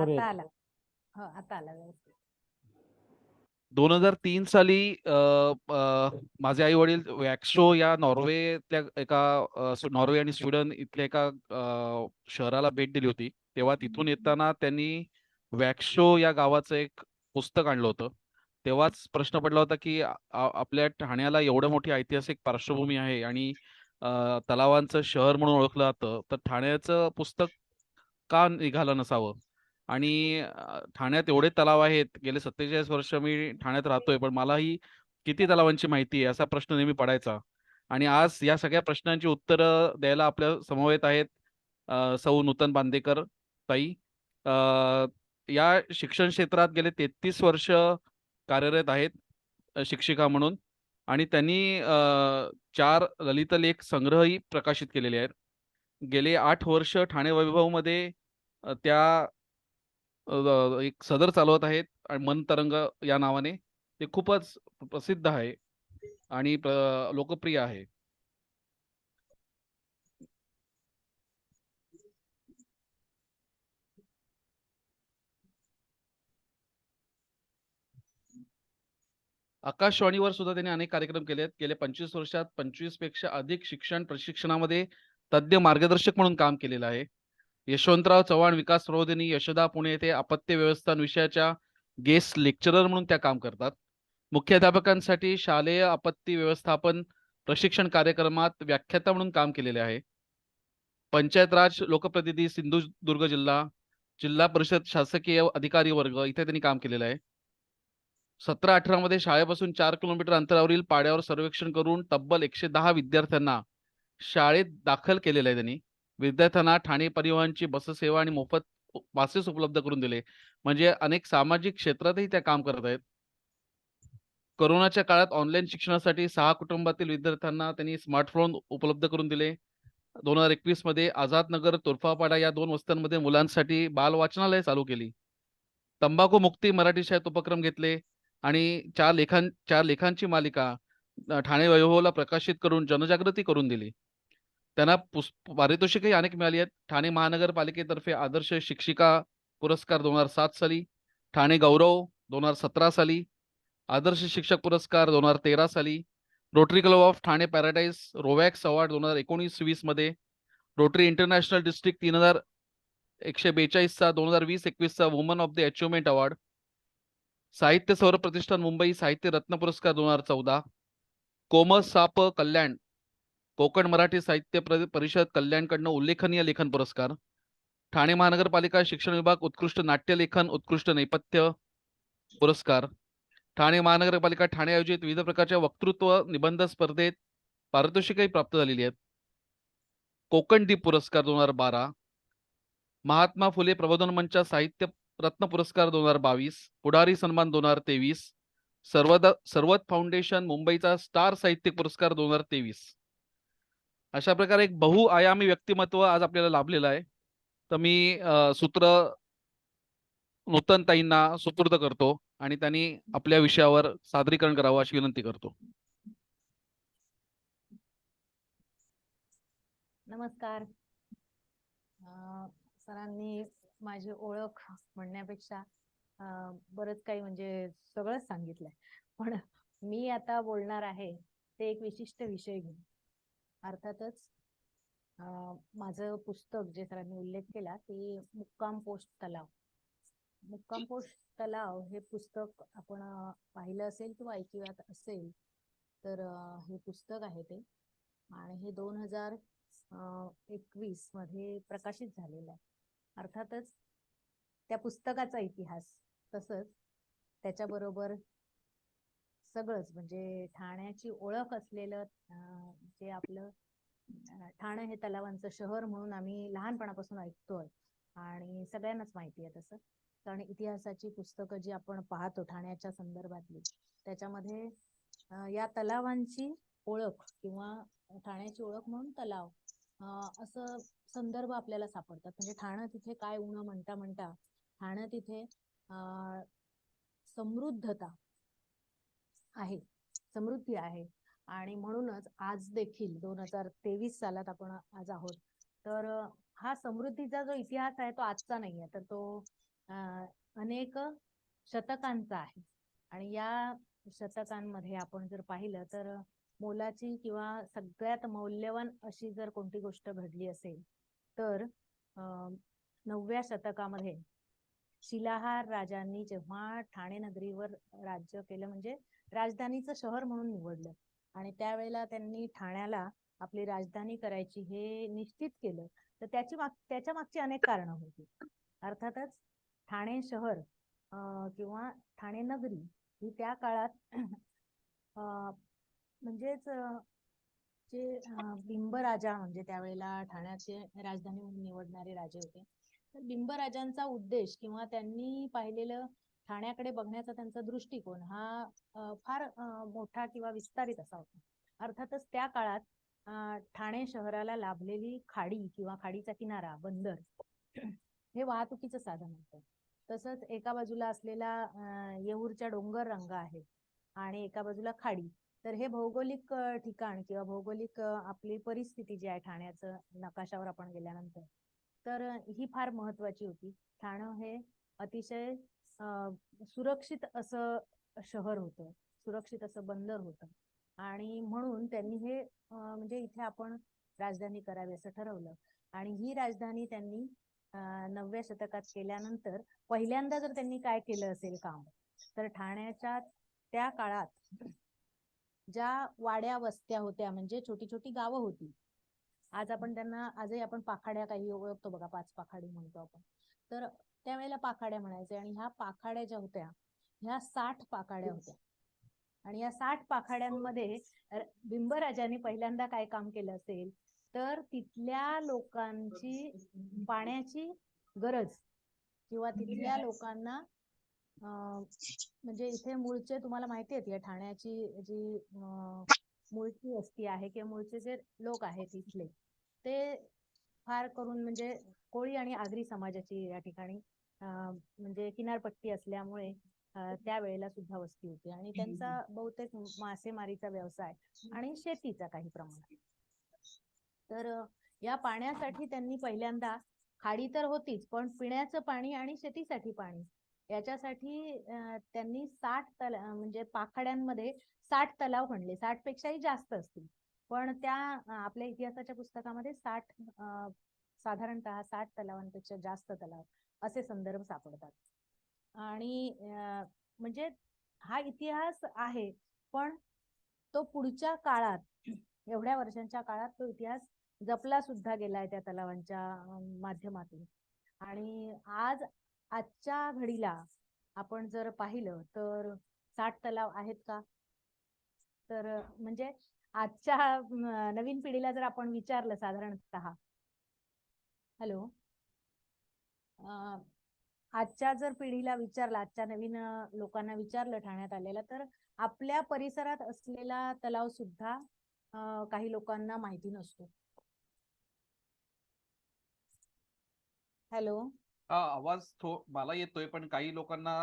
Norway आता आला. हो, आता आला व्यवस्थित. 2003 साली माझे आई वडील वॅक्सो या नॉर्वेतल्या नॉर्वे आणि स्वीडन इथल्या एका शहराला भेट दिली होती. तेव्हा तिथून येताना त्यांनी वॅक्सो या गावाचं एक पुस्तक आणलं होतं. तेव्हाच प्रश्न पडला होता की आपल्या ठाण्याला एवढं मोठी ऐतिहासिक पार्श्वभूमी आहे आणि तलावांचं शहर म्हणून ओळखलं जातं, तर ठाण्याचं पुस्तक का निघालं नसावं. आणि ठाण्यात एवढे तलाव आहेत, गेले 47 वर्ष मी ठाण्यात राहतोय, पण मलाही किती तलावांची माहिती आहे असा प्रश्न नेहमी पडायचा. आणि आज या सगळ्या प्रश्नांची उत्तरं द्यायला आपल्या समवेत आहेत सौ नूतन बांदेकर ताई. या शिक्षण क्षेत्रात गेले 33 वर्ष कार्यरत आहेत शिक्षिका म्हणून. आणि त्यांनी 4 ललित लेख संग्रहही प्रकाशित केलेले आहेत. गेले 8 वर्ष ठाणे वैभवमध्ये त्या एक सदर चालवत आहेत आणि मन तरंग या नावाने. ते खूपच प्रसिद्ध आहे आणि लोकप्रिय आहे. आकाशवाणीवर सुद्धा त्यांनी अनेक कार्यक्रम केले आहेत. गेल्या 25 वर्षात 25 पेक्षा अधिक शिक्षण प्रशिक्षणामध्ये तज्ञ मार्गदर्शक म्हणून काम केलेलं आहे. यशवंतराव चव्हाण विकास प्रबोधिनी यशोदा पुणे येथे आपत्ती व्यवस्थापन विषयाच्या गेस्ट लेक्चरर म्हणून त्या काम करतात. मुख्याध्यापकांसाठी शालेय आपत्ती व्यवस्थापन प्रशिक्षण कार्यक्रमात व्याख्याता म्हणून काम केलेले आहे. पंचायत राज लोकप्रतिनिधी सिंधुदुर्ग जिल्हा, जिल्हा परिषद शासकीय अधिकारी वर्ग इथे त्यांनी काम केलेलं आहे. 17-18 मध्ये शाळेपासून 4 किलोमीटर अंतरावरील पाड्यावर सर्वेक्षण करून तब्बल 110 विद्यार्थ्यांना शाळेत दाखल केलेलं आहे त्यांनी. विद्यार्थ्यांना ठाणे परिवहनची बससेवा आणि मोफत पासेस उपलब्ध करून दिले. म्हणजे अनेक सामाजिक क्षेत्रातही त्या काम करत आहेत. कोरोनाच्या काळात ऑनलाईन शिक्षणासाठी 6 कुटुंबातील विद्यार्थ्यांना त्यांनी स्मार्टफोन उपलब्ध करून दिले. 2021 मध्ये आझादनगर, तोर्फापाडा या 2 वस्त्यांमध्ये मुलांसाठी बाल वाचनालय चालू केली. तंबाखू मुक्ती मराठी शाळेत उपक्रम घेतले आणि 4 लेखांची मालिका ठाणे वैभवला प्रकाशित करून जनजागृती करून दिली. त्यांना पारितोषिकही अनेक मिळाली आहेत. ठाणे महानगरपालिकेतर्फे आदर्श शिक्षिका पुरस्कार 2007 साली, ठाणे गौरव 2017 साली, आदर्श शिक्षक पुरस्कार 2013 साली, rotary club of Thane paradise रोवॅक्स अवॉर्ड 2019-20 मध्ये, रोटरी इंटरनॅशनल डिस्ट्रिक्ट 3142चा 2020-21चा woman of the achievement award, साहित्य सौर प्रतिष्ठान मुंबई साहित्य रत्न पुरस्कार 2014, कोमल साप कल्याण कोकण मराठी साहित्य परिषद कल्याणकडनं उल्लेखनीय लेखन पुरस्कार, ठाणे महानगरपालिका शिक्षण विभाग उत्कृष्ट नाट्यलेखन उत्कृष्ट नेपथ्य पुरस्कार, ठाणे महानगरपालिका ठाणे आयोजित विविध प्रकारच्या वक्तृत्व निबंध स्पर्धेत पारितोषिकही प्राप्त झालेली आहेत. कोकणदीप पुरस्कार 2012, महात्मा फुले प्रबोधन मंच साहित्य रत्न पुरस्कार 2022, पुढारी सन्मान 2023, सर्वत फाउंडेशन मुंबईचा स्टार साहित्यिक पुरस्कार 2023. अशा प्रकारे एक बहुआयामी व्यक्तिमत्व आज आपल्याला लाभलेलं आहे. तर मी सूत्र नूतनताईंना सुपूर्द करतो आणि त्यांनी आपल्या विषयावर सादरीकरण करावं अशी विनंती करतो. नमस्कार. सरांनी माझी ओळख म्हणण्यापेक्षा बरंच काही म्हणजे सगळंच सांगितलंय. पण मी आता बोलणार आहे ते एक विशिष्ट विषय घेऊन. अर्थातच माझं पुस्तक जे सरांनी उल्लेख केला ते मुक्काम पोस्ट तलाव. मुक्काम पोस्ट तलाव हे पुस्तक आपण पाहिलं असेल किंवा ऐकिवात असेल तर हे पुस्तक आहे ते, आणि हे 2021 मध्ये प्रकाशित झालेलं आहे. अर्थातच त्या पुस्तकाचा इतिहास तसंच त्याच्याबरोबर सगळंच म्हणजे ठाण्याची ओळख असलेलं जे आपलं ठाणे हे तलावांचं शहर म्हणून आम्ही लहानपणापासून ऐकतोय आणि सगळ्यांनाच माहिती आहे तसं. कारण इतिहासाची पुस्तकं जी आपण पाहतो ठाण्याच्या संदर्भातली त्याच्यामध्ये या तलावांची ओळख किंवा ठाण्याची ओळख म्हणून तलाव असं संदर्भ आपल्याला सापडतात. म्हणजे ठाणं तिथे काय उणं म्हणता म्हणता ठाणं तिथे समृद्धता आहे, समृद्धी आहे. आणि म्हणूनच आज देखील 2023 सालात आपण आज आहोत तर हा समृद्धीचा जो इतिहास आहे तो आजचा नाहीये, तर तो अनेक शतकांचा आहे. आणि या शतकांमध्ये आपण जर पाहिलं तर मोलाची किंवा सगळ्यात मौल्यवान अशी जर कोणती गोष्ट घडली असेल तर 9व्या शतकामध्ये शिलाहार राजांनी जेव्हा ठाणे नगरीवर राज्य केलं, म्हणजे राजधानीचं शहर म्हणून निवडलं आणि त्यावेळेला त्यांनी ठाण्याला आपली राजधानी करायची हे निश्चित केलं, तर त्याच्या मागची अनेक कारणं होती. अर्थातच ठाणे शहर किंवा ठाणे नगरी ही त्या काळात म्हणजेच जे बिंबराजा म्हणजे त्यावेळेला ठाण्याचे राजधानी म्हणून निवडणारे राजे होते. तर बिंबराजांचा उद्देश किंवा त्यांनी पाहिलेलं ठाण्याकडे बघण्याचा त्यांचा दृष्टिकोन हा फार मोठा किंवा विस्तारित असा होता. अर्थातच त्या काळात ठाणे शहराला लाभलेली खाडी किंवा खाडीचा किनारा बंदर हे वाहतुकीचं साधन होतं. तसंच एका बाजूला असलेला येऊरच्या डोंगर रंगा आहे आणि एका बाजूला खाडी. तर हे भौगोलिक ठिकाण किंवा भौगोलिक आपली परिस्थिती जी आहे ठाण्याचं नकाशावर आपण गेल्यानंतर, तर ही फार महत्वाची होती. ठाणं हे अतिशय सुरक्षित असं शहर होतं, सुरक्षित असं बंदर होतं आणि म्हणून त्यांनी हे म्हणजे इथे आपण राजधानी करावी असं ठरवलं. आणि ही राजधानी त्यांनी 9व्या शतकात केल्यानंतर पहिल्यांदा जर त्यांनी काय केलं असेल काम, तर ठाण्याच्या त्या काळात ज्या वाड्या वस्त्या होत्या म्हणजे छोटी छोटी गावं होती, आज आपण त्यांना आजही आपण पाखाड्या काही ओळखतो बघा, 5 पाखाडी म्हणतो आपण, तर त्यावेळेला पाखाड्या म्हणायचे. आणि ह्या पाखाड्या ज्या होत्या ह्या 60 पाखाड्या होत्या. आणि या 60 पाखाड्यांमध्ये बिंबराजांनी पहिल्यांदा काय काम केलं असेल तर तिथल्या लोकांची पाण्याची गरज किंवा तिथल्या लोकांना म्हणजे इथे मूळचे तुम्हाला माहिती आहे या ठाण्याची जी मूळची वस्ती आहे किंवा मूळचे जे लोक आहेत इथले, ते फार करून म्हणजे कोळी आणि आगरी समाजाची या ठिकाणी म्हणजे किनारपट्टी असल्यामुळे त्यावेळेला सुद्धा वस्ती होती आणि त्यांचा बहुतेक मासेमारीचा व्यवसाय आणि शेतीचा काही प्रमाणात. तर या पाण्यासाठी त्यांनी पहिल्यांदा खाडी तर होतीच, पण पिण्याचं पाणी आणि शेतीसाठी पाणी याच्यासाठी त्यांनी 60 तलाव म्हणजे पाखाड्यांमध्ये 60 तलाव खणले. 60 पेक्षाही जास्त असतील, पण त्या आपल्या इतिहासाच्या पुस्तकामध्ये 60 साधारणतः 60 तलावांपेक्षा जास्त तलाव असे संदर्भ सापडतात. आणि म्हणजे हा इतिहास आहे, पण तो पुढच्या काळात एवढ्या वर्षांच्या काळात तो इतिहास जपला सुद्धा गेलाय त्या तलावांच्या माध्यमातून. आणि आजच्या घडीला आपण जर पाहिलं तर 60 तलाव आहेत का, तर म्हणजे आजच्या नवीन पिढीला जर आपण विचारलं साधारणतः, हॅलो, आजच्या जर पिढीला विचारलं, आजच्या नवीन लोकांना विचारलं ठाण्यात आलेला, तर आपल्या परिसरात असलेला तलाव सुद्धा काही लोकांना माहिती नसतो. हॅलो, आवाज मला येतोय पण काही लोकांना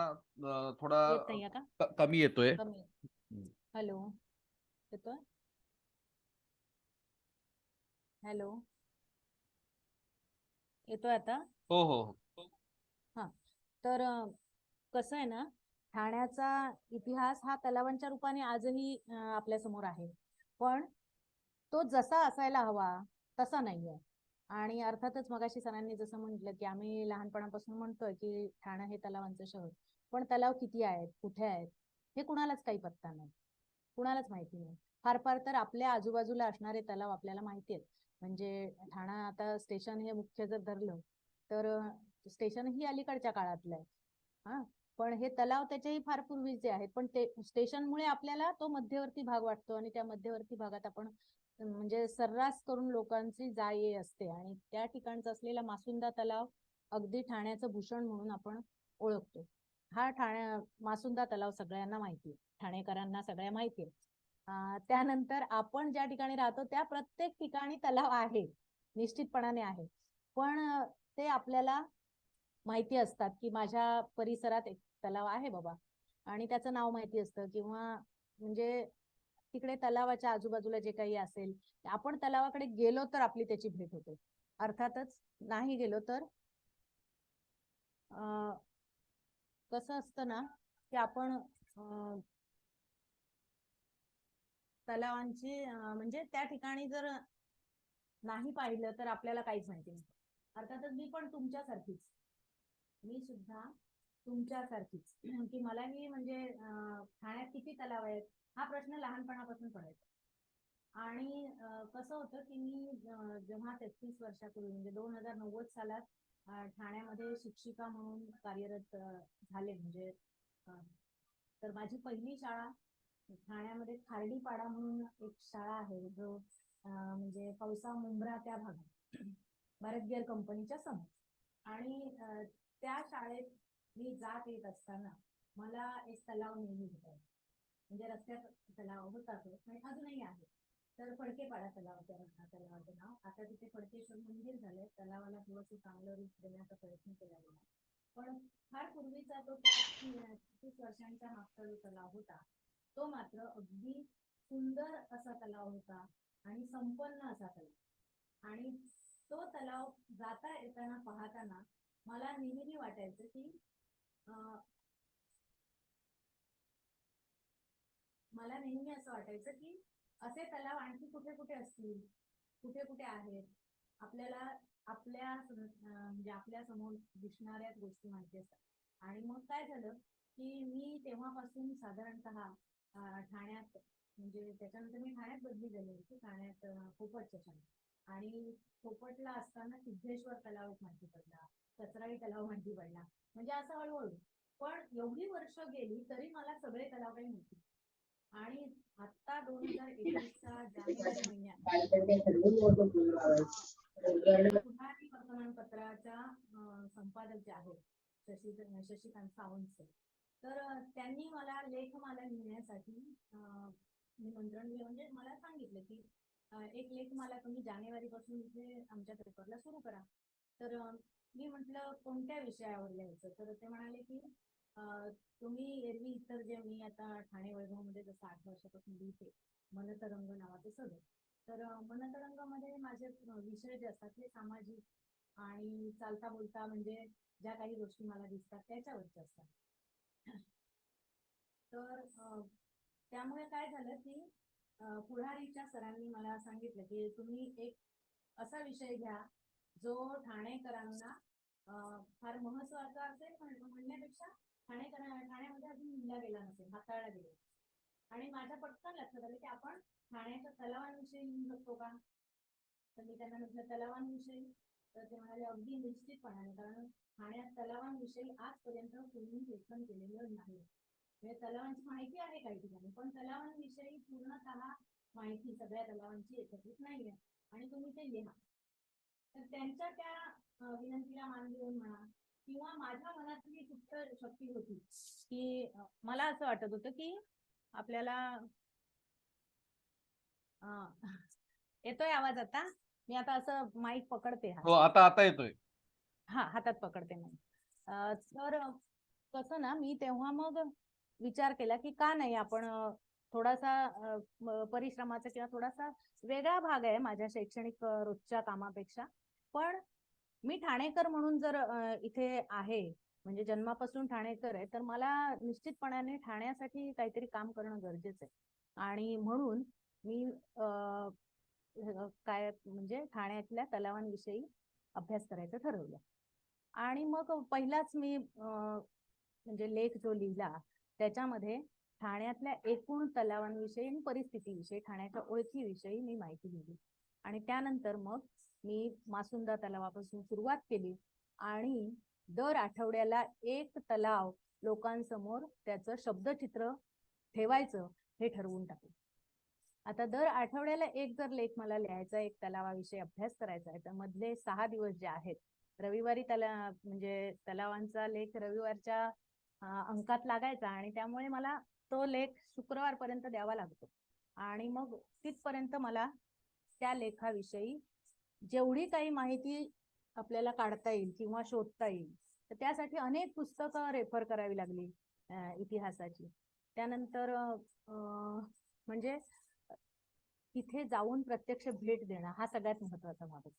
थोडा येत नाहीये का? कमी येतोय. कमी. हॅलो, येतोय? हॅलो, येतोय आता? हो हो हो. हा, तर कसं आहे ना, ठाण्याचा इतिहास हा तलावांच्या रूपाने आजही आपल्या समोर आहे, पण तो जसा असायला हवा तसा नाहीये. आणि अर्थातच मगाशी सरांनी जसं म्हटलं की आम्ही लहानपणापासून म्हणतोय की ठाणं हे तलावांचं शहर, पण तलाव किती आहेत, कुठे आहेत, हे कुणालाच काही पत्ता नाही, कुणालाच माहिती नाही. फार फार तर आपल्या आजूबाजूला असणारे तलाव आपल्याला माहिती आहेत. म्हणजे ठाणा आता स्टेशन हे मुख्य जर धरलं तर स्टेशन ही अलीकडच्या काळातलं आहे. हा, पण हे तलाव त्याच्याही फार पूर्वीचे आहेत. पण ते स्टेशनमुळे आपल्याला तो मध्यवर्ती भाग वाटतो आणि त्या मध्यवर्ती भागात आपण म्हणजे सर्रास करून लोकांची जा ये असते. आणि त्या ठिकाणचा असलेला मासुंदा तलाव अगदी ठाण्याचं भूषण म्हणून आपण ओळखतो. हा मासुंदा तलाव सगळ्यांना माहिती आहे, ठाणेकरांना सगळ्या माहिती आहे. त्यानंतर आपण ज्या ठिकाणी राहतो त्या प्रत्येक ठिकाणी तलाव आहे, निश्चितपणाने आहे, पण ते आपल्याला माहिती असतात की माझ्या परिसरात एक तलाव आहे बाबा, आणि त्याचं नाव माहिती असतं. किंवा म्हणजे तिकडे तलावाच्या आजूबाजूला जे काही असेल, आपण तलावाकडे गेलो तर आपली त्याची भेट होते. अर्थातच नाही गेलो तर कसं असतं ना की आपण तलावांची म्हणजे त्या ठिकाणी जर नाही पाहिलं तर आपल्याला काहीच माहिती नाही. अर्थातच मी पण तुमच्यासारखीच, मी सुद्धा तुमच्यासारखीच की मलाही म्हणजे ठाण्यात किती तलाव आहेत हा प्रश्न लहानपणापासून पडायचा. आणि कसं होतं की मी जेव्हा 33 वर्षापूर्वी म्हणजे 2090 सालात ठाण्यामध्ये शिक्षिका म्हणून कार्यरत झाले. म्हणजे तर माझी पहिली शाळा ठाण्यामध्ये खार्डीपाडा म्हणून एक शाळा आहे, जो म्हणजे पौसा मुंब्रा त्या भागात भारत गिअर कंपनीच्या समोर. आणि त्या शाळेत मी जात येत असताना मला एक तलाव नेहमी होता, म्हणजे रस्त्यात तलाव होता तो आणि अजूनही आहे. तर फडकेपाडा तलाव तलावाचं नाव. आता तिथे फडकेश्वर मंदिर झालंय. तलावाला थोडंसं चांगलं रूप देण्याचा प्रयत्न केला गेला, पण फार पूर्वीचा तो 30 वर्षांच्या मागचा जो तलाव होता तो मात्र अगदी सुंदर असा तलाव होता आणि संपन्न असा तलाव. आणि तो तलाव जाता येताना पाहताना मला नेहमी वाटायचं की मला नेहमी असं वाटायचं की असे तलाव आणखी कुठे कुठे असतील, कुठे कुठे आहेत. आपल्याला आपल्या म्हणजे आपल्या समोर दिसणाऱ्या गोष्टी माहिती असतात. आणि मग काय झालं की मी तेव्हापासून साधारणतः ठाण्यात, म्हणजे त्याच्यानंतर मी ठाण्यात बदली झाली होती, ठाण्यात पोपटच्या शाळेत. आणि पोपटला असताना सिद्धेश्वर तलाव माहिती पडला, कचराई तलाव माहिती पडला, म्हणजे असं हळूहळू. पण एवढी वर्ष गेली तरी मला सगळे तलाव काही माहिती. आणि आता 2021च्या जानेवारी महिन्यात पुन्हा वर्तमानपत्राच्या संपादक जे आहेत शशिकांत सावंत, तर त्यांनी मला लेखमाला लिहिण्यासाठी निमंत्रण दिलं. म्हणजे मला सांगितलं की एक लेखमाला तुम्ही जानेवारी पासून इथे आमच्या पेपरला सुरू करा. तर मी म्हटलं कोणत्या विषयावर लिहायचं. तर ते म्हणाले की तुम्ही एरवी इतर जे मी आता ठाणे वैभवमध्ये जसं 8 वर्षापासून लिहिते मनतरंग नावाचं सदर, तर मनतरंगामध्ये माझे विषय जे असतात ते सामाजिक आणि चालता बोलता म्हणजे ज्या काही गोष्टी मला दिसतात त्याच्यावरचे असतात. तर त्यामुळे काय झालं की पुढारीच्या सरांनी मला सांगितलं की तुम्ही एक असा विषय घ्या जो ठाणेकरांना फार महत्वाचा असेल, म्हणण्यापेक्षा ठाण्यामध्ये अजून लिहिला गेला नसेल, हाताळला गेला. आणि माझ्या पटकन लक्षात आलं की आपण ठाण्याच्या तलावांविषयी लिहू शकतो का. तर मी त्यांना म्हटलं तलावांविषयी. तर ते म्हणाले अगदी निश्चितपणाने, कारण ठाण्यात तलावांविषयी आजपर्यंत कोणी लेखन केलेलं नाही. म्हणजे तलावांची माहिती आहे काही ठिकाणी, पण तलावांविषयी पूर्णतः माहिती सगळ्या तलावांची एकत्रित नाहीये आणि तुम्ही ते लिहा. तर त्यांच्या त्या विनंतीला मान देऊन म्हणा किंवा माझ्या मनातली सुप्त शक्ती होती की मला असं वाटत होतं की आपल्याला येतोय आवाज आता. मी आता असं माईक पकडते. हो, आता येतोय. हा, हातात पकडते मी. तर कसं ना, मी तेव्हा मग विचार केला की का नाही आपण थोडासा परिश्रमाचा किंवा थोडासा वेगळा भाग आहे माझ्या शैक्षणिक रोजच्या कामापेक्षा, पण मी ठाणेकर म्हणून जर इथे आहे, म्हणजे जन्मापासून ठाणेकर आहे, तर मला निश्चितपणाने ठाण्यासाठी काहीतरी काम करणं गरजेचं आहे. आणि म्हणून मी काय म्हणजे ठाण्यातल्या तलावांविषयी अभ्यास करायचं ठरवलं. आणि मग पहिलाच मी म्हणजे लेख जो लिहिला त्याच्यामध्ये ठाण्यातल्या एकूण तलावांविषयी आणि परिस्थितीविषयी, ठाण्याच्या ओळखीविषयी मी माहिती लिहिली. आणि त्यानंतर मग मी मासुंदा तलावापासून सुरुवात केली आणि दर आठवड्याला एक तलाव लोकांसमोर त्याचं शब्दचित्र ठेवायचं हे ठरवून टाकलं. आता दर आठवड्याला एक जर लेख मला लिहायचा, एक तलावाविषयी अभ्यास करायचा आहे, तर मधले 6 दिवस जे आहेत, रविवारी म्हणजे तलावांचा लेख रविवारच्या अंकात लागायचा आणि त्यामुळे मला तो लेख शुक्रवारपर्यंत द्यावा लागतो. आणि मग तिथपर्यंत मला त्या लेखाविषयी जेवढी काही माहिती आपल्याला काढता येईल किंवा शोधता येईल, तर त्यासाठी अनेक पुस्तकं रेफर करावी लागली इतिहासाची. त्यानंतर म्हणजे तिथे जाऊन प्रत्यक्ष भेट देणं हा सगळ्यात महत्वाचा भाग होता.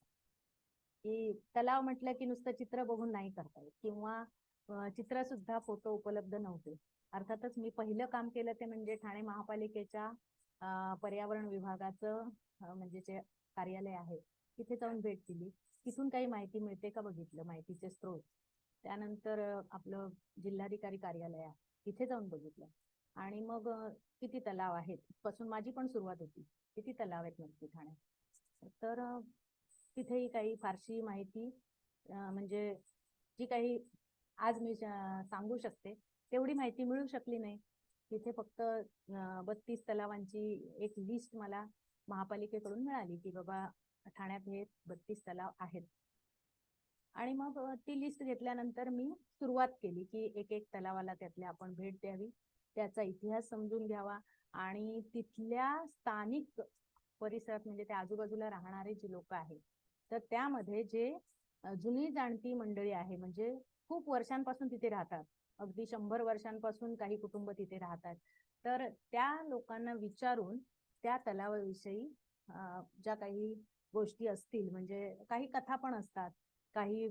की तलाव म्हटलं की नुसतं चित्र बघून नाही करता येत, किंवा चित्र सुद्धा फोटो उपलब्ध नव्हते. अर्थातच मी पहिलं काम केलं ते म्हणजे ठाणे महापालिकेच्या पर्यावरण विभागाचं म्हणजे जे कार्यालय आहे तिथे जाऊन भेट दिली. तिथून काही माहिती मिळते का बघितलं, माहितीचे स्रोत. त्यानंतर आपलं जिल्हाधिकारी कार्यालय आहे तिथे जाऊन बघितलं. आणि मग किती तलाव आहेत पासून माझी पण सुरुवात होती. किती तलाव आहेत नक्की ठाण्यात. तर तिथेही काही फारशी माहिती म्हणजे जी काही आज मी सांगू शकते तेवढी माहिती मिळू शकली नाही. तिथे फक्त 32 तलावांची एक लिस्ट मला महापालिकेकडून मिळाली की बाबा ठाण्यात हे 32 तलाव आहेत. आणि मग ती लिस्ट घेतल्यानंतर मी सुरुवात केली की एक एक तलावाला त्यातल्या आपण भेट द्यावी, त्याचा इतिहास समजून घ्यावा आणि तिथल्या स्थानिक परिसरात म्हणजे त्या आजूबाजूला राहणारे जी लोक आहेत तर त्यामध्ये जे जुनी जाणती मंडळी आहे म्हणजे खूप वर्षांपासून तिथे राहतात, अगदी 100 वर्षांपासून काही कुटुंब तिथे राहतात. तर त्या लोकांना विचारून त्या तलावाविषयी ज्या काही गोष्टी असतील म्हणजे काही कथा पण असतात, काही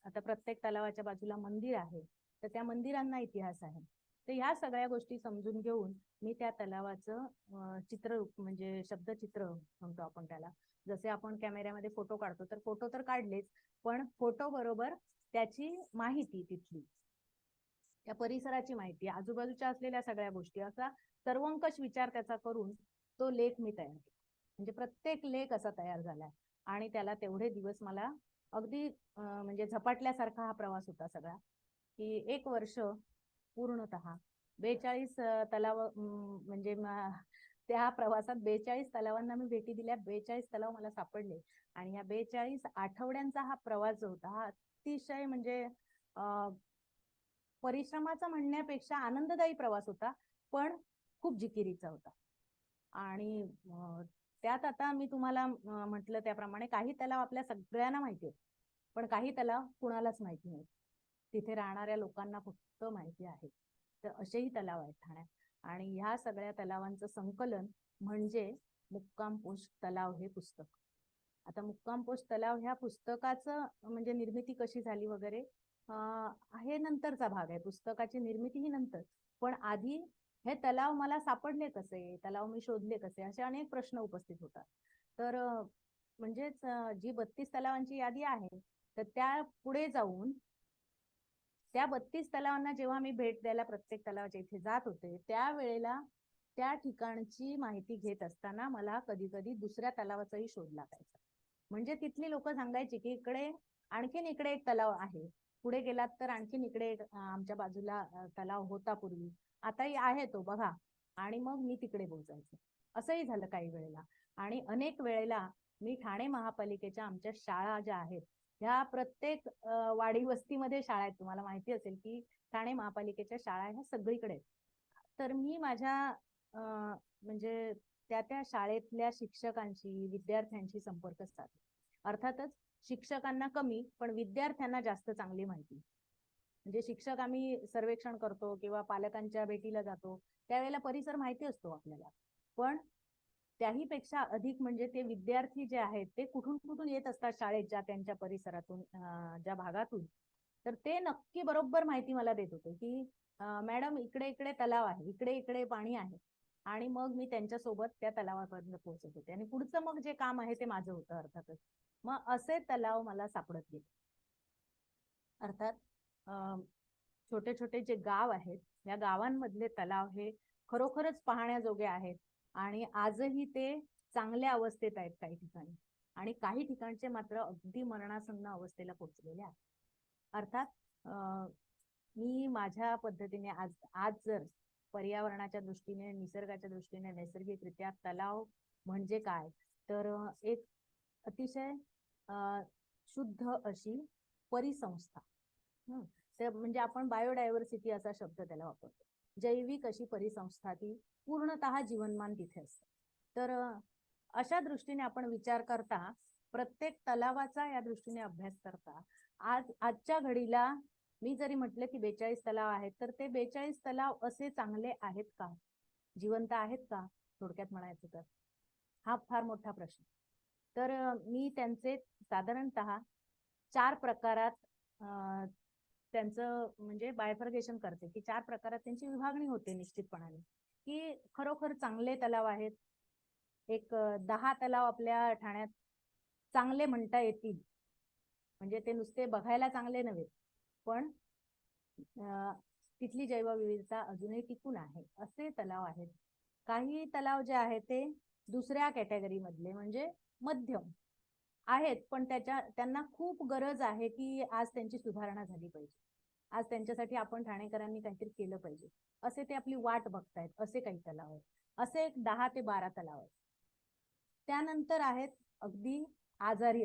आता प्रत्येक तलावाच्या बाजूला मंदिर आहे तर त्या मंदिरांना इतिहास आहे. तर ह्या सगळ्या गोष्टी समजून घेऊन मी त्या तलावाचं चित्र म्हणजे शब्दचित्र म्हणतो आपण त्याला, जसे आपण कॅमेऱ्यामध्ये फोटो काढतो तर फोटो तर काढलेच, पण फोटो बरोबर त्याची माहिती, तिथली त्या परिसराची माहिती, आजूबाजूच्या असलेल्या सगळ्या गोष्टी असा सर्वंकष विचार त्याचा करून तो लेख मी तयार केला. म्हणजे प्रत्येक लेख असा तयार झालाय आणि त्याला तेवढे दिवस मला अगदी म्हणजे झपाटल्यासारखा हा प्रवास होता सगळा, की 1 वर्ष पूर्णतः 42 तलाव म्हणजे त्या प्रवासात 42 तलावांना मी भेटी दिल्या, 42 तलाव मला सापडले. आणि ह्या 42 आठवड्यांचा हा प्रवास जो होता हा अतिशय म्हणजे परिश्रमाचा म्हणण्यापेक्षा आनंददायी प्रवास होता, पण खूप जिकिरीचा होता. आणि त्यात आता मी तुम्हाला म्हटलं त्याप्रमाणे काही तलाव आपल्या सगळ्यांना माहिती आहेत, पण काही तलाव कुणालाच माहिती नाही, तिथे राहणाऱ्या लोकांना फक्त माहिती आहे. तर असेही तलाव आहेत ठाण्यात आणि ह्या सगळ्या तलावांचं संकलन म्हणजे मुक्काम पोस्ट तलाव हे पुस्तक. आता मुक्काम पोस्ट तलाव ह्या पुस्तकाचं म्हणजे निर्मिती कशी झाली वगैरे हे नंतरचा भाग आहे, पुस्तकाची निर्मिती ही नंतर. पण आधी हे तलाव मला सापडले कसे, तलाव मी शोधले कसे, असे अनेक प्रश्न उपस्थित होतात. तर म्हणजेच जी 32 तलावांची यादी आहे तर त्या पुढे जाऊन त्या 32 तलावांना जेव्हा मी भेट द्यायला प्रत्येक तलावाच्या इथे जात होते त्यावेळेला त्या ठिकाणची माहिती घेत असताना मला कधी कधी दुसऱ्या तलावाचाही शोध लागायचा. म्हणजे तिथली लोक सांगायची की इकडे आणखीन इकडे एक तलाव आहे, पुढे गेलात तर आणखीन इकडे आमच्या बाजूला तलाव होता पूर्वी, आताही आहे तो बघा. आणि मग मी तिकडे पोहोचायचे. असंही झालं काही वेळेला. आणि अनेक वेळेला मी ठाणे महापालिकेच्या आमच्या शाळा ज्या आहेत ह्या प्रत्येक वाडी वस्तीमध्ये शाळा आहेत, तुम्हाला माहिती असेल की ठाणे महापालिकेच्या शाळा ह्या सगळीकडे आहेत. तर मी माझ्या म्हणजे त्या त्या शाळेतल्या शिक्षकांशी विद्यार्थ्यांशी संपर्क साधला. अर्थातच शिक्षकांना कमी पण विद्यार्थ्यांना जास्त चांगली माहिती. म्हणजे शिक्षक आम्ही सर्वेक्षण करतो किंवा पालकांच्या भेटीला जातो त्यावेळेला परिसर माहिती असतो आपल्याला, पण त्याही पेक्षा अधिक म्हणजे ते विद्यार्थी जे आहेत ते कुठून कुठून येत असतात शाळेत, ज्या त्यांच्या परिसरातून ज्या भागातून, तर ते नक्की बरोबर माहिती मला देत होते की मॅडम इकडे इकडे तलाव आहे, इकडे इकडे पाणी आहे. आणि मग मी त्यांच्यासोबत त्या तलावापर्यंत पोहोचत होते आणि पुढचं मग जे काम आहे ते माझं होतं अर्थातच. मग असे तलाव मला सापडत गेले. अर्थात छोटे छोटे जे गाव आहेत या गावांमधले तलाव हे खरोखरच पाहण्याजोगे आहेत आणि आजही ते चांगल्या अवस्थेत आहेत काही ठिकाणी, आणि काही ठिकाणचे मात्र अगदी मरणासन्न अवस्थेला पोहोचलेले आहेत. अर्थात मी माझ्या पद्धतीने आज आज जर पर्यावरणाच्या दृष्टीने, निसर्गाच्या दृष्टीने नैसर्गिकरित्या तलाव म्हणजे काय तर एक अतिशय शुद्ध अशी परिसंस्था, तर म्हणजे आपण बायोडायव्हर्सिटी असा शब्द त्याला वापरतो, जैविक अशी परिसंस्था ती पूर्णतः जीवनमान तिथे असते. तर अशा दृष्टीने आपण विचार करता प्रत्येक तलावाचा या दृष्टीने अभ्यास करता आजच्या घडीला मी जरी म्हटलं की 42 तलाव आहेत तर ते 42 तलाव असे चांगले आहेत का, जिवंत आहेत का, थोडक्यात म्हणायचं तर हा फार मोठा प्रश्न. तर मी त्यांचे साधारणतः 4 प्रकारात त्यांचं म्हणजे बायफर्गेशन करते की 4 प्रकारात त्यांची विभागणी होते निश्चितपणाने, की खरोखर चांगले तलाव आहेत. एक 10 तलाव आपल्या ठाण्यात चांगले म्हणता येतील, म्हणजे ते नुसते बघायला चांगले नव्हे, पण तिथली जैवविविधता अजूनही टिकून आहे असे तलाव आहेत. काही तलाव जे आहेत ते दुसऱ्या कॅटेगरी मधले म्हणजे मध्यम आहेत, पण त्यांना खूप गरज आहे की आज त्यांची सुधारणा झाली पाहिजे, आज त्यांच्यासाठी आपण ठाणेकरांनी काहीतरी केलं पाहिजे, असे ते आपली वाट बघतायत असे काही तलाव आहेत. असे एक 10 ते 12 तलाव आहेत. त्यानंतर आहेत अगदी आजारी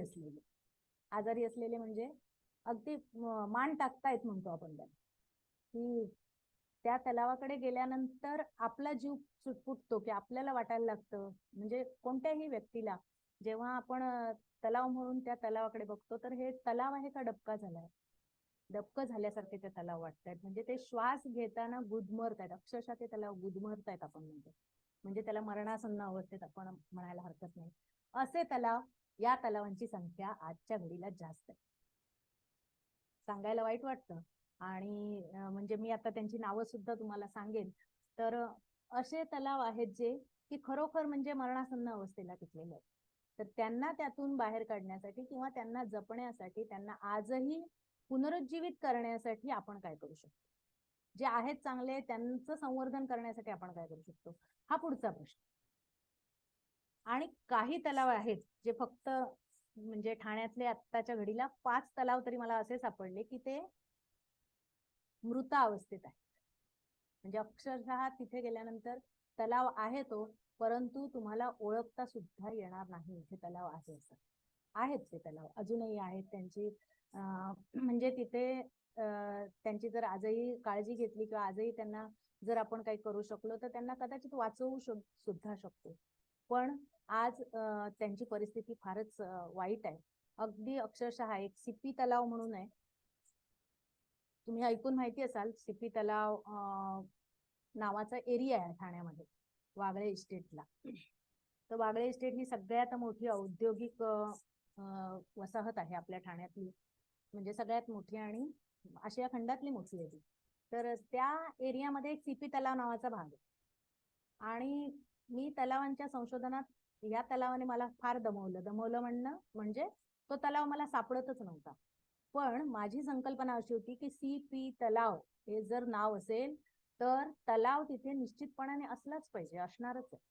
असलेले म्हणजे अगदी मान टाकतायत म्हणतो आपण त्याला, की त्या तलावाकडे गेल्यानंतर आपला जीव सुटफुटतो, की आपल्याला वाटायला लागतं, म्हणजे कोणत्याही व्यक्तीला जेव्हा आपण तलाव म्हणून त्या तलावाकडे बघतो तर हे तलाव आहे का डबका झालाय, डबकं झाल्यासारखे ते तलाव वाटतायत. म्हणजे ते श्वास घेताना गुदमरतायत, अक्षरशः ते तलाव गुदमरतायत आपण म्हणतो, म्हणजे त्याला मरणासन्न अवस्थेत आपण म्हणायला हरकत नाही. असे तलाव, या तलावांची संख्या आजच्या घडीला जास्त आहे. सांगायला वाईट वाटतं आणि म्हणजे मी आता त्यांची नावं सुद्धा तुम्हाला सांगेन. तर असे तलाव आहेत जे की खरोखर म्हणजे मरणासन्न अवस्थेला टिकलेले आहेत. तर त्यांना त्यातून बाहेर काढण्यासाठी किंवा त्यांना जपण्यासाठी, त्यांना आजही पुनरुज्जीवित करण्यासाठी आपण काय करू शकतो, जे आहेत चांगले त्यांचं संवर्धन करण्यासाठी आपण काय करू शकतो, हा पुढचा प्रश्न. आणि काही तलाव आहेत जे फक्त म्हणजे ठाण्यातले आत्ताच्या घडीला 5 तलाव तरी मला असे सापडले की ते मृत अवस्थेत आहे. म्हणजे अक्षरशः तिथे गेल्यानंतर तलाव आहे तो, परंतु तुम्हाला ओळखता सुद्धा येणार नाही इथे तलाव आहे असं. आहेत ते तलाव अजूनही आहेत. त्यांची म्हणजे तिथे त्यांची जर आजही काळजी घेतली किंवा आजही त्यांना जर आपण काही करू शकलो तर त्यांना कदाचित वाचवू सुद्धा शकतो. पण आज त्यांची परिस्थिती फारच वाईट आहे. अगदी अक्षरशः एक सिपी तलाव म्हणून आहे, तुम्ही ऐकून माहिती असाल, सिपी तलाव नावाचा एरिया आहे ठाण्यामध्ये वागळे इस्टेटला. तर वागळे इस्टेट ही सगळ्यात मोठी औद्योगिक वसाहत आहे आपल्या ठाण्यातली, म्हणजे सगळ्यात मोठी आणि आशिया खंडातली मोठी आहे ती. तर त्या एरियामध्ये एक सिपी तलाव नावाचा भाग आहे आणि मी तलावांच्या संशोधनात या तलावाने मला फार दमवलं म्हणणं म्हणजे तो तलाव मला सापडतच नव्हता. पण माझी संकल्पना अशी होती की सीपी तलाव हे जर नाव असेल तर तलाव तिथे निश्चितपणाने असलाच पाहिजे, असणारच आहे.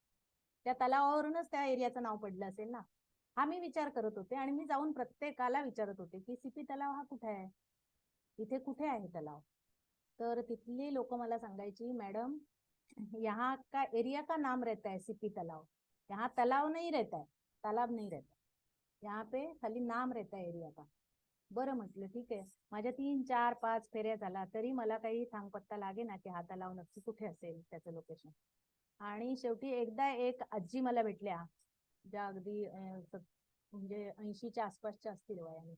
त्या तलावावरूनच त्या एरियाचं नाव पडलं असेल ना, हा मी विचार करत होते. आणि मी जाऊन प्रत्येकाला विचारत होते की सीपी तलाव हा कुठे आहे, इथे कुठे आहे तलाव. तर तिथली लोक मला सांगायची, मॅडम यहाँ का एरिया का नाम रहता है सीपी तालाब, यहाँ तालाब नहीं रहता है, तालाब नहीं रहता, यहाँ पे खाली नाम रहता है एरिया का. बरं म्हटलं ठीक आहे. माझ्या 3, 4, 5 फेऱ्या झाला तरी मला काही थांगपत्ता लागे ना की हा तलाव नक्की कुठे असेल, त्याचं लोकेशन. आणि शेवटी एकदा एक आजी मला भेटल्या, ज्या अगदी म्हणजे 80च्या आसपासच्या असतील वयाने.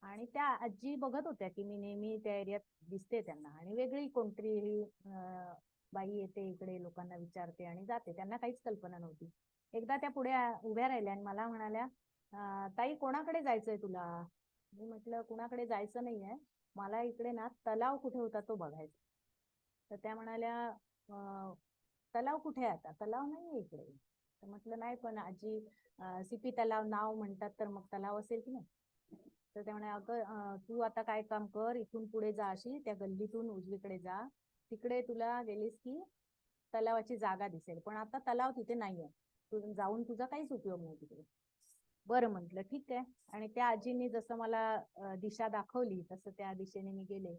आणि त्या आजी बघत होत्या की मी नेहमी त्या एरियात दिसते त्यांना, आणि वेगळी कोणतरी बाई येते इकडे, लोकांना विचारते आणि जाते, त्यांना काहीच कल्पना नव्हती. एकदा त्या पुढे उभ्या राहिल्या आणि मला म्हणाल्या, ताई कोणाकडे जायचंय तुला. मी म्हटलं कुणाकडे जायचं नाहीये, मला इकडे ना तलाव कुठे होता तो बघायचा. तर त्या म्हणाल्या, तलाव कुठे आहे, आता तलाव नाहीये इकडे. तर म्हटलं नाही पण आजी, सीपी तलाव नाव म्हणतात तर मग तलाव असेल की नाही. तर त्या म्हणे, अगं तू आता काय काम कर, इथून पुढे जा, अशी त्या गल्लीतून उजवीकडे जा, तिकडे तुला गेलीस की तलावाची जागा दिसेल, पण आता तलाव तिथे नाहीये, तू जाऊन तुझा काहीच उपयोग नाही तिकडे. बरं म्हटलं ठीक आहे. आणि त्या आजींनी जसं मला दिशा दाखवली तसं त्या दिशेने मी गेले.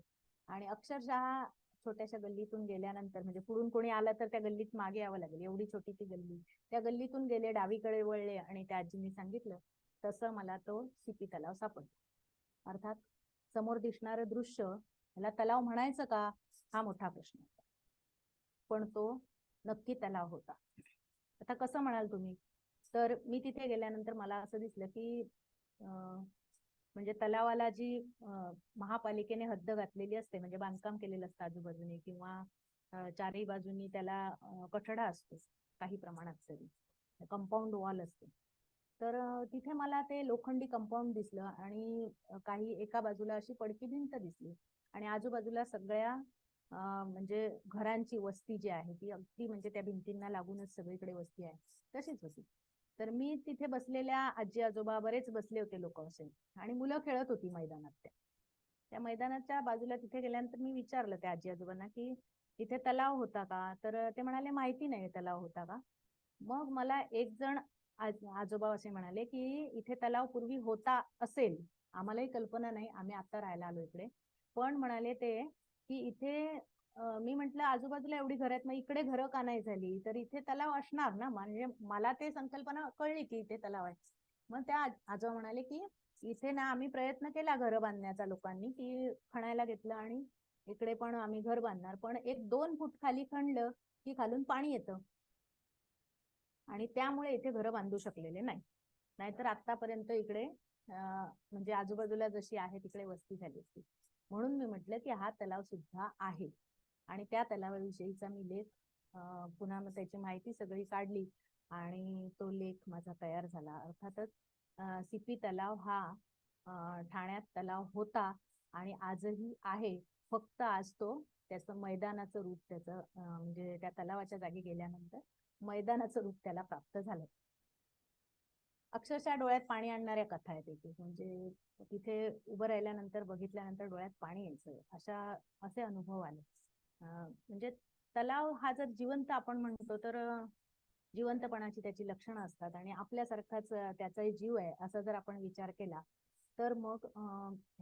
आणि अक्षरशः छोट्याशा गल्लीतून गेल्यानंतर, म्हणजे पुढून कोणी आलं तर त्या गल्लीत मागे यावं लागेल, एवढी छोटी ती गल्ली. त्या गल्लीतून गेले, डावीकडे वळले आणि त्या आजींनी सांगितलं तसं मला तो सीपी तलाव सापडला. अर्थात समोर दिसणारं दृश्य, मला तलाव म्हणायचं का, हा मोठा प्रश्न होता. पण तो नक्की तलाव होता. आता कसं म्हणाल तुम्ही, तर मी तिथे गेल्यानंतर मला असं दिसलं की म्हणजे तलावाला जी महापालिकेने हद्द घातलेली असते, म्हणजे बांधकाम केलेलं असतं आजूबाजूने किंवा चारही बाजूनी त्याला कठडा असतो काही प्रमाणात तरी, कंपाऊंड वॉल असते. तर तिथे मला ते लोखंडी कंपाऊंड दिसलं आणि काही एका बाजूला अशी पडकी भिंत दिसली. आणि आजूबाजूला सगळ्या म्हणजे घरांची वस्ती जी आहे ती अगदी म्हणजे त्या भिंतींना लागूनच सगळीकडे वस्ती आहे तशीच होती. तर मी तिथे बसलेल्या आजी आजोबा बरेच बसले होते लोक असे, आणि मुलं खेळत होती मैदानात. त्या मैदानाच्या बाजूला तिथे गेल्यानंतर मी विचारलं त्या आजी आजोबांना की इथे तलाव होता का, तर ते म्हणाले माहिती नाही तलाव होता का. मग मला एक जण आजोबा असे म्हणाले की इथे तलाव पूर्वी होता असेल, आम्हालाही कल्पना नाही, आम्ही आता राहायला आलो इकडे. पण म्हणाले ते की इथे मी म्हंटल आजूबाजूला एवढी घर आहेत, मग इकडे घरं का नाही झाली, तर इथे तलाव असणार ना. म्हणजे मला ते संकल्पना कळली की इथे तलाव आहे. मग त्या आजोबा म्हणाले की इथे ना आम्ही प्रयत्न केला घर बांधण्याचा, लोकांनी की खणायला घेतलं आणि इकडे पण आम्ही घर बांधणार, पण 1-2 फूट खाली खणलं की खालून पाणी येतं आणि त्यामुळे इथे घरं बांधू शकलेले नाही. नाहीतर आतापर्यंत इकडे म्हणजे आजूबाजूला जशी आहे तिकडे वस्ती झाली असती. म्हणून मी म्हटलं की हा तलाव सुद्धा आहे. आणि त्या तलावाविषयीचा मी लेख पुन्हा मग त्याची माहिती सगळी काढली आणि तो लेख माझा तयार झाला. अर्थातच सीपी तलाव हा ठाण्यात तलाव होता आणि आजही आहे. फक्त आज तो त्याचं मैदानाचं रूप त्याचं म्हणजे त्या तलावाच्या जागी गेल्यानंतर मैदानाचं रूप त्याला प्राप्त झालं. अक्षरशः डोळ्यात पाणी आणणाऱ्या कथा आहेत इथे. म्हणजे तिथे उभं राहिल्यानंतर बघितल्यानंतर डोळ्यात पाणी यायचं, असे अनुभव आले. म्हणजे तलाव हा जर जिवंत आपण म्हणतो तर जिवंतपणाची त्याची लक्षणं असतात आणि आपल्यासारखाच त्याचाही जीव आहे असा जर आपण विचार केला तर मग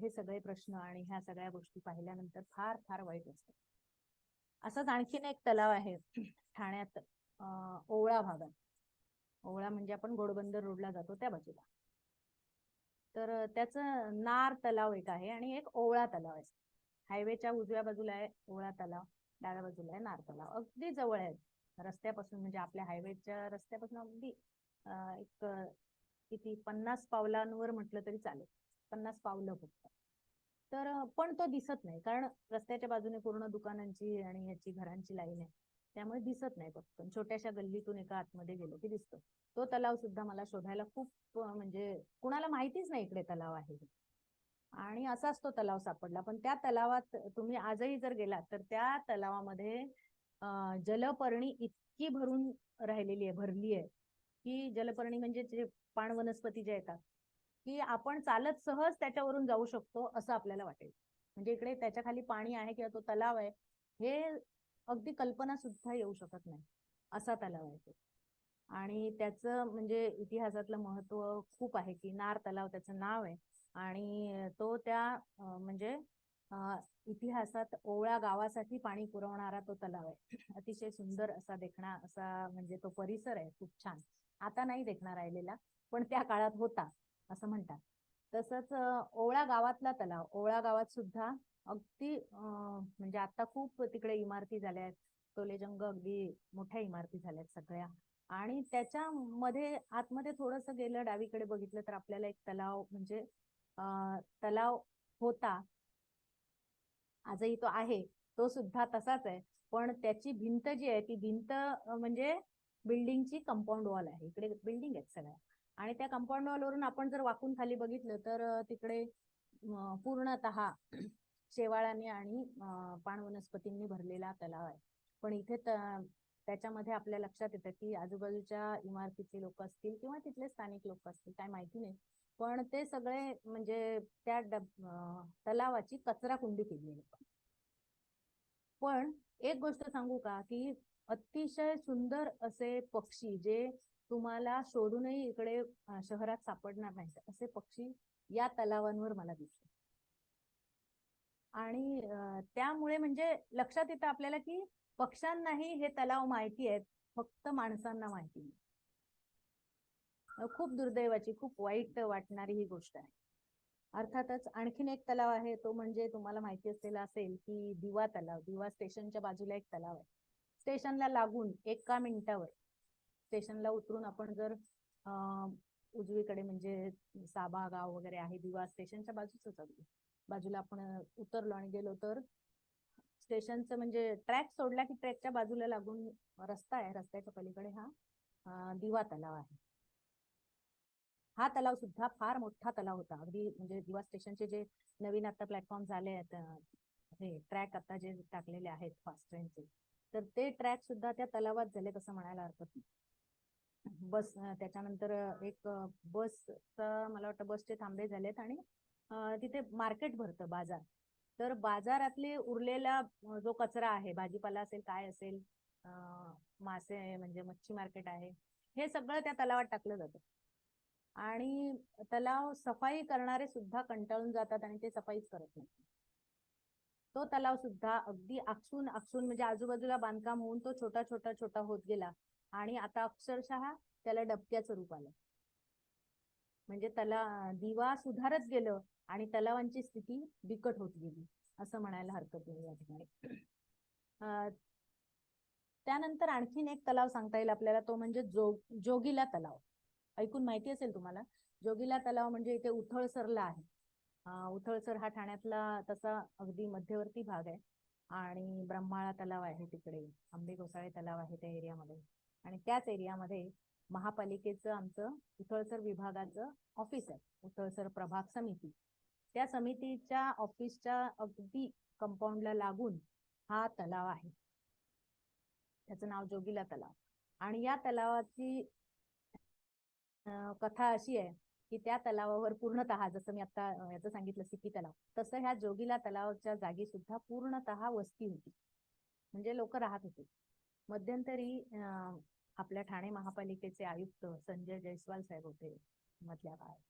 हे सगळे प्रश्न आणि ह्या सगळ्या गोष्टी पाहिल्यानंतर फार फार वाईट असतं. असाच आणखीन एक तलाव आहे ठाण्यात, ओवळा भागात. ओवळा म्हणजे आपण घोडबंदर रोडला जातो त्या बाजूला. तर त्याचं नार तलाव एक आहे आणि एक ओवळा तलाव आहे. हायवेच्या उजव्या बाजूला आहे ओवळा तलाव, डाव्या बाजूला आहे नार तलाव. अगदी जवळ आहे रस्त्यापासून, म्हणजे आपल्या हायवेच्या रस्त्यापासून अगदी एक किती 50 पावलांवर म्हटलं तरी चालेल, 50 पावलं फक्त. तर पण तो दिसत नाही, कारण रस्त्याच्या बाजूने पूर्ण दुकानांची आणि ह्याची घरांची लाईन आहे, त्यामुळे दिसत नाही. पटकन छोट्याशा गल्लीतून एका आतमध्ये गेलो की दिसतो. तो तलाव सुद्धा मला शोधायला खूप म्हणजे कुणाला माहितीच नाही इकडे तलाव आहे. आणि असाच तो तलाव सापडला. पण त्या तलावात तुम्ही आजही जर गेलात तर त्या तलावामध्ये जलपर्णी इतकी भरून राहिलेली आहे, भरली आहे, की जलपर्णी म्हणजे जे पाण वनस्पती ज्या येतात की आपण चालत सहज त्याच्यावरून जाऊ शकतो असं आपल्याला वाटेल. म्हणजे इकडे त्याच्या खाली पाणी आहे किंवा तो तलाव आहे हे अगदी कल्पना सुद्धा येऊ शकत नाही, असा तलाव आहे तो. आणि त्याचं म्हणजे इतिहासातलं महत्व खूप आहे की नार तलाव त्याचं नाव आहे. आणि तो त्या म्हणजे इतिहासात ओवळा गावासाठी पाणी पुरवणारा तो तलाव आहे. अतिशय सुंदर असा देखणा असा म्हणजे तो परिसर आहे, खूप छान. आता नाही देखणा राहिलेला, पण त्या काळात होता असं म्हणतात. तसंच ओवळा गावातला तलाव, ओवळा गावात सुद्धा अगदी म्हणजे आता खूप तिकडे इमारती झाल्या आहेत, टोलेजंग अगदी मोठ्या इमारती झाल्यात सगळ्या. आणि त्याच्यामध्ये आतमध्ये थोडस गेलं, डावीकडे बघितलं तर आपल्याला एक तलाव म्हणजे तलाव होता, आजही तो आहे, तो सुद्धा तसाच आहे. पण त्याची भिंत जी आहे ती भिंत म्हणजे बिल्डिंगची कंपाऊंड वॉल आहे. इकडे बिल्डिंग आहेत सगळ्या आणि त्या कंपाऊंड वॉल वरून आपण जर वाकून खाली बघितलं तर तिकडे पूर्णतः शेवाळाने आणि पाण वनस्पतींनी भरलेला तलाव आहे. पण इथे त्याच्यामध्ये आपल्या लक्षात येतं की आजूबाजूच्या इमारतीचे लोक असतील किंवा तिथले स्थानिक लोक असतील काय माहिती नाही, पण ते सगळे म्हणजे त्या तलावाची कचरा कुंडी केली. पण एक गोष्ट सांगू का की अतिशय सुंदर असे पक्षी जे तुम्हाला शोधूनही इकडे शहरात सापडणार नाहीत असे पक्षी या तलावांवर मला दिसले. आणि त्यामुळे म्हणजे लक्षात येतं आपल्याला की पक्ष्यांनाही हे तलाव माहिती आहेत, फक्त माणसांना माहिती नाही. खूप दुर्दैवाची, खूप वाईट वाटणारी ही गोष्ट आहे. अर्थातच आणखीन एक तलाव आहे, तो म्हणजे तुम्हाला माहिती असलेला असेल की दिवा तलाव. दिवा स्टेशनच्या बाजूला एक तलाव आहे. स्टेशनला लागून 1 मिनिटावर स्टेशनला उतरून आपण जर उजवीकडे म्हणजे साबा गाव वगैरे आहे, दिवा स्टेशनच्या बाजूच अगदी बाजूला आपण उतरलो आणि गेलो तर स्टेशनचं म्हणजे ट्रॅक सोडला की ट्रॅकच्या बाजूला लागून रस्ता आहे, रस्त्याच्या पलीकडे हा दिवा तलाव आहे. हा तलाव सुद्धा फार मोठा तलाव होता. अगदी म्हणजे दिवा स्टेशनचे जे नवीन आता प्लॅटफॉर्म झाले आहेत हे ट्रॅक आता जे टाकलेले आहेत फास्ट ट्रेनचे, तर ते ट्रॅक सुद्धा त्या तलावात झालेत असं म्हणायला हरकत नाही. बस त्याच्यानंतर एक बसचा मला वाटतं बसचे थांबे झालेत आणि तिथे मार्केट भरतं, बाजार. तर बाजारातले उरलेला जो कचरा आहे, भाजीपाला असेल, काय असेल, मासे म्हणजे मच्छी मार्केट आहे, हे सगळं त्या तलावात टाकलं जातं. आणि तलाव सफाई करणारे सुद्धा कंटाळून जातात आणि ते सफाईच करत नाही. तो तलाव सुद्धा अगदी आकसून आकसून म्हणजे आजूबाजूला बांधकाम होऊन तो छोटा छोटा छोटा होत गेला आणि आता अक्षरशः त्याला डबक्याचं रूप आलं. म्हणजे दिवा सुधारत गेलं आणि तलावांची स्थिती बिकट होत गेली असं म्हणायला हरकत नाही या ठिकाणी. त्यानंतर आणखीन एक तलाव सांगता येईल आपल्याला, तो म्हणजे जोगिला तलाव. ऐकून माहिती असेल तुम्हाला. जोगिला तलाव म्हणजे इथे उथळसरला आहे. उथळसर हा ठाण्यातला तसा अगदी मध्यवर्ती भाग आहे आणि ब्रह्माळा तलाव आहे तिकडे, आंबे घोसाळे तलाव आहे त्या एरियामध्ये. आणि त्याच एरियामध्ये महापालिकेचं आमचं उथळसर विभागाचं ऑफिस आहे, उथळसर प्रभाग समिती. त्या समितीच्या ऑफिसच्या अगदी कंपाऊंडला लागून हा तलाव आहे. त्याचं नाव जोगिला तलाव. आणि या तलावाची कथा अशी आहे की त्या तलावावर पूर्णतः, जसं मी आता याचं सांगितलं सिकी तलाव, तसं ह्या जोगिला तलावाच्या जागी सुद्धा पूर्णतः वस्ती होती, म्हणजे लोक राहत होते. मध्यंतरी आपल्या ठाणे महापालिकेचे आयुक्त संजय जयस्वाल साहेब होते मधल्या काळात.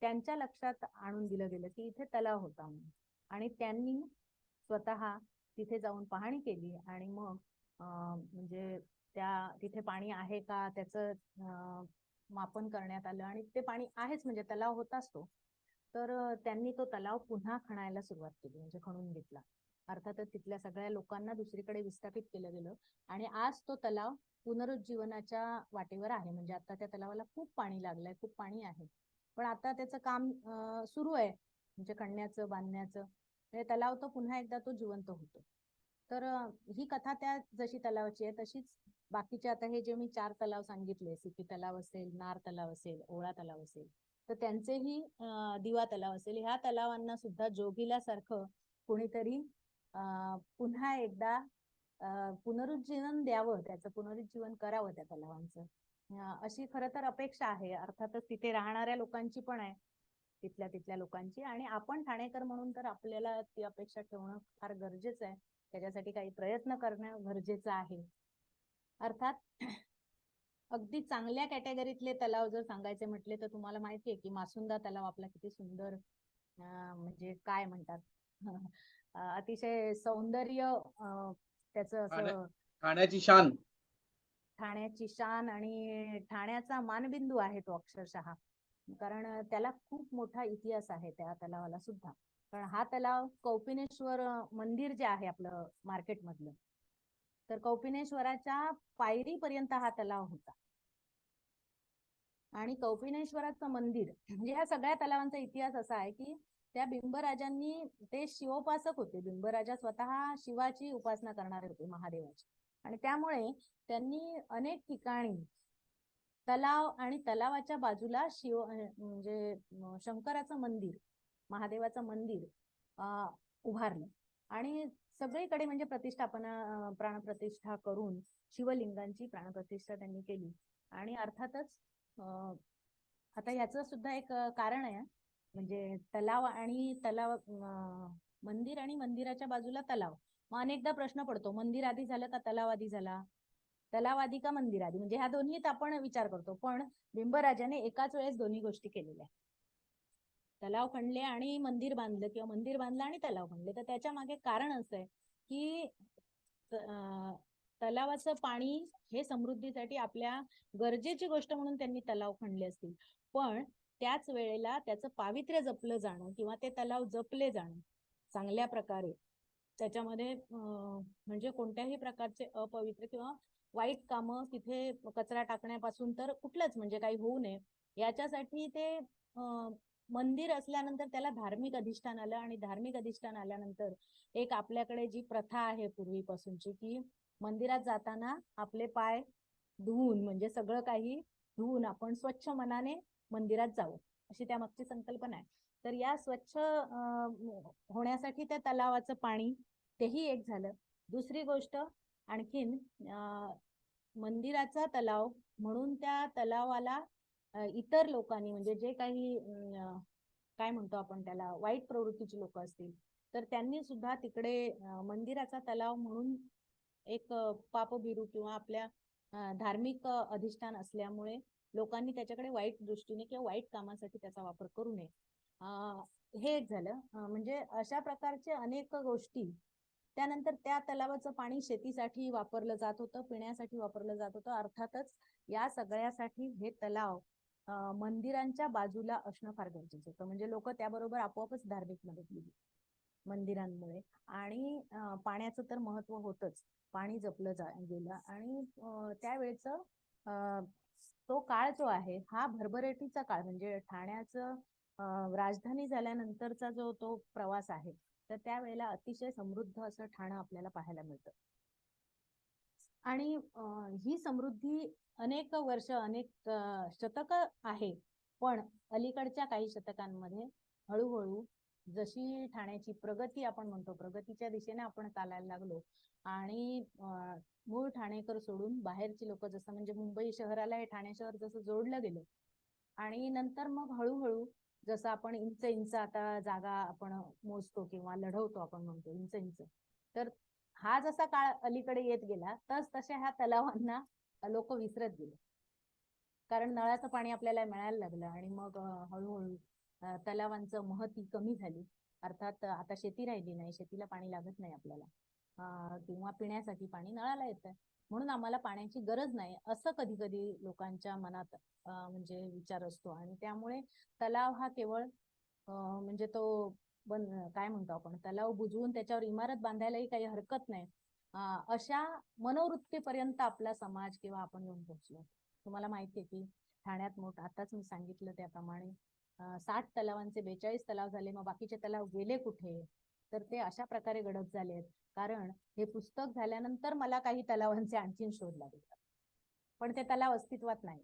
त्यांच्या लक्षात आणून दिलं गेलं की इथे तलाव होता म्हणून, आणि त्यांनी स्वतः तिथे जाऊन पाहणी केली आणि मग म्हणजे तिथे पाणी आहे का त्याचं मापन करण्यात आलं आणि ते पाणी आहेच, म्हणजे तलाव होताच तो. तर त्यांनी तो तलाव पुन्हा खणायला सुरुवात केली, म्हणजे खणून घेतला. अर्थातच तिथल्या सगळ्या लोकांना दुसरीकडे विस्थापित केलं गेलं आणि आज तो तलाव पुनरुज्जीवनाच्या वाटेवर आहे. म्हणजे आता त्या तलावाला खूप पाणी लागलंय, खूप पाणी आहे, पण आता त्याचं काम सुरू आहे, म्हणजे खणण्याचं, बांधण्याचं. हे तलाव तो पुन्हा एकदा तो जिवंत होतो. तर ही कथा त्या जशी तलावाची आहे तशीच बाकीचे आता हे जे मी 4 तलाव सांगितले, सिकी तलाव असेल, नार तलाव असेल, ओळा तलाव असेल, तर त्यांचेही दिवा तलाव असेल, ह्या तलावांना सुद्धा जोगिला सारखं कोणीतरी पुन्हा एकदा पुनरुज्जीवन द्यावं, त्याचं पुनरुज्जीवन करावं त्या तलावांचं, अशी खरं तर अपेक्षा आहे. अर्थातच तिथे राहणाऱ्या लोकांची पण आहे, तिथल्या लोकांची. आणि आपण ठाणेकर म्हणून तर आपल्याला ती अपेक्षा ठेवणं फार गरजेचं आहे, त्याच्यासाठी काही प्रयत्न करणं गरजेचं आहे. अर्थात अगदी चांगल्या कॅटेगरीतले तलाव जर सांगायचे म्हटले तर तुम्हाला माहितीये की मासुंदा तलाव आपला किती सुंदर, म्हणजे काय म्हणतात, अतिशय सौंदर्य, त्याचं असं ठाण्याची शान. ठाण्याची शान आणि ठाण्याचा मानबिंदू आहे तो अक्षरशः. कारण त्याला खूप मोठा इतिहास आहे त्या तलावाला सुद्धा. कारण हा तलाव कौपिनेश्वर मंदिर जे आहे आपलं मार्केट मधलं, तर कौपिनेश्वराच्या पायरीपर्यंत हा तलाव होता. आणि कौपिनेश्वराचं मंदिर म्हणजे ह्या सगळ्या तलावांचा इतिहास असा आहे की त्या बिंबराजांनी, ते शिवोपासक होते. बिंबराजा स्वतः शिवाची उपासना करणारे होते, महादेवाची. आणि त्यामुळे त्यांनी अनेक ठिकाणी तलाव आणि तलावाच्या बाजूला म्हणजे शंकराचं मंदिर, महादेवाचं मंदिर उभारलं. आणि सगळीकडे म्हणजे प्रतिष्ठापना, प्राणप्रतिष्ठा करून शिवलिंगांची प्राणप्रतिष्ठा त्यांनी केली. आणि अर्थातच आता याचं सुद्धा एक कारण आहे, म्हणजे तलाव आणि मंदिर आणि मंदिराच्या बाजूला तलाव. मग अनेकदा प्रश्न पडतो, मंदिर आधी झालं का तलाव आधी झाला, तलाव आधी का मंदिर आधी, म्हणजे ह्या दोन्हीत आपण विचार करतो. पण बिंबराजाने एकाच वेळेस दोन्ही गोष्टी केलेल्या, तलाव खणले आणि मंदिर बांधलं, किंवा मंदिर बांधलं आणि तलाव खणले. तर त्याच्या मागे कारण असं आहे की तलावाचं पाणी हे समृद्धीसाठी आपल्या गरजेची गोष्ट म्हणून त्यांनी तलाव खणले असतील, पण त्याच वेळेला त्याचं पावित्र्य जपलं जाणं किंवा ते तलाव जपले जाणं चांगल्या प्रकारे, त्याच्यामध्ये म्हणजे कोणत्याही प्रकारचे अपवित्र किंवा वाईट कामं, तिथे कचरा टाकण्यापासून तर कुठलंच म्हणजे काही होऊ नये, याच्यासाठी ते मंदिर असल्यानंतर त्याला धार्मिक अधिष्ठान आलं. आणि धार्मिक अधिष्ठान आल्यानंतर एक आपल्याकडे जी प्रथा आहे पूर्वीपासूनची की मंदिरात जाताना आपले पाय धुवून, म्हणजे सगळं काही धुवून आपण स्वच्छ मनाने मंदिरात जावं, अशी त्या मागची संकल्पना आहे. तर या स्वच्छ होण्यासाठी त्या तलावाचं पाणी तेही एक झालं. दुसरी गोष्ट आणखीन मंदिराचा तलाव म्हणून त्या तलावाला इतर लोकांनी म्हणजे जे काही काय म्हणतो आपण त्याला वाईट प्रवृत्तीची लोक असतील तर त्यांनी सुद्धा तिकडे मंदिराचा तलाव म्हणून एक पापबिरू किंवा आपल्या धार्मिक अधिष्ठान असल्यामुळे लोकांनी त्याच्याकडे वाईट दृष्टीने किंवा वाईट कामासाठी त्याचा वापर करू नये. हे एक झालं. म्हणजे अशा प्रकारचे अनेक गोष्टी. त्यानंतर त्या तलावाचं पाणी शेतीसाठी वापरलं जात होतं, पिण्यासाठी वापरलं जात होतं. अर्थातच या सगळ्यासाठी हे तलाव मंदिरांच्या बाजूला असणं फार गरजेचं होतं. म्हणजे लोक त्याबरोबर आपोआपच धार्मिक मदत दिली मंदिरांमुळे. आणि पाण्याचं तर महत्व होतच. पाणी जपलं गेलं आणि त्यावेळेचं तो काळ जो आहे हा भरभराटीचा काळ. म्हणजे ठाण्याचं राजधानी झाल्यानंतरचा जो तो प्रवास आहे तर त्यावेळेला अतिशय समृद्ध असं ठाणं आपल्याला पाहायला मिळतं. आणि ही समृद्धी अनेक वर्ष अनेक शतक आहे. पण अलीकडच्या काही शतकांमध्ये हळूहळू जशी ठाण्याची प्रगती आपण म्हणतो प्रगतीच्या दिशेने आपण चालायला लागलो आणि मूळ ठाणेकर सोडून बाहेरची लोक जसं म्हणजे मुंबई शहराला हे ठाणे शहर जसं जोडलं गेलं आणि नंतर मग हळूहळू जसं आपण इंच इंच आता जागा आपण मोजतो किंवा लढवतो आपण म्हणतो इंच इंच. तर हा जसा काळ अलीकडे येत गेला तस तशा ह्या तलावांना लोक विसरत गेले. कारण नळाचं पाणी आपल्याला मिळायला लागलं आणि मग हळूहळू तलावांचं महती कमी झाली. अर्थात आता शेती राहिली नाही, शेतीला पाणी लागत नाही आपल्याला किंवा पिण्यासाठी पाणी नळाला येतं म्हणून आम्हाला पाण्याची गरज नाही असं कधी कधी लोकांच्या मनात म्हणजे विचार असतो. आणि त्यामुळे तलाव हा केवळ म्हणजे तो काय म्हणतो आपण तलाव बुजवून त्याच्यावर इमारत बांधायलाही काही हरकत नाही अशा मनोवृत्तीपर्यंत आपला समाज किंवा आपण येऊन पोहोचलो. तुम्हाला माहितीये की ठाण्यात आताच मी सांगितलं त्याप्रमाणे 60 तलावांचे 42 तलाव झाले. मग बाकीचे तलाव गेले कुठे? तर ते अशा प्रकारे गडप झालेत. कारण हे पुस्तक झाल्यानंतर मला काही तलावांचे आणखीन शोध लागले पण ते तलाव अस्तित्वात नाही.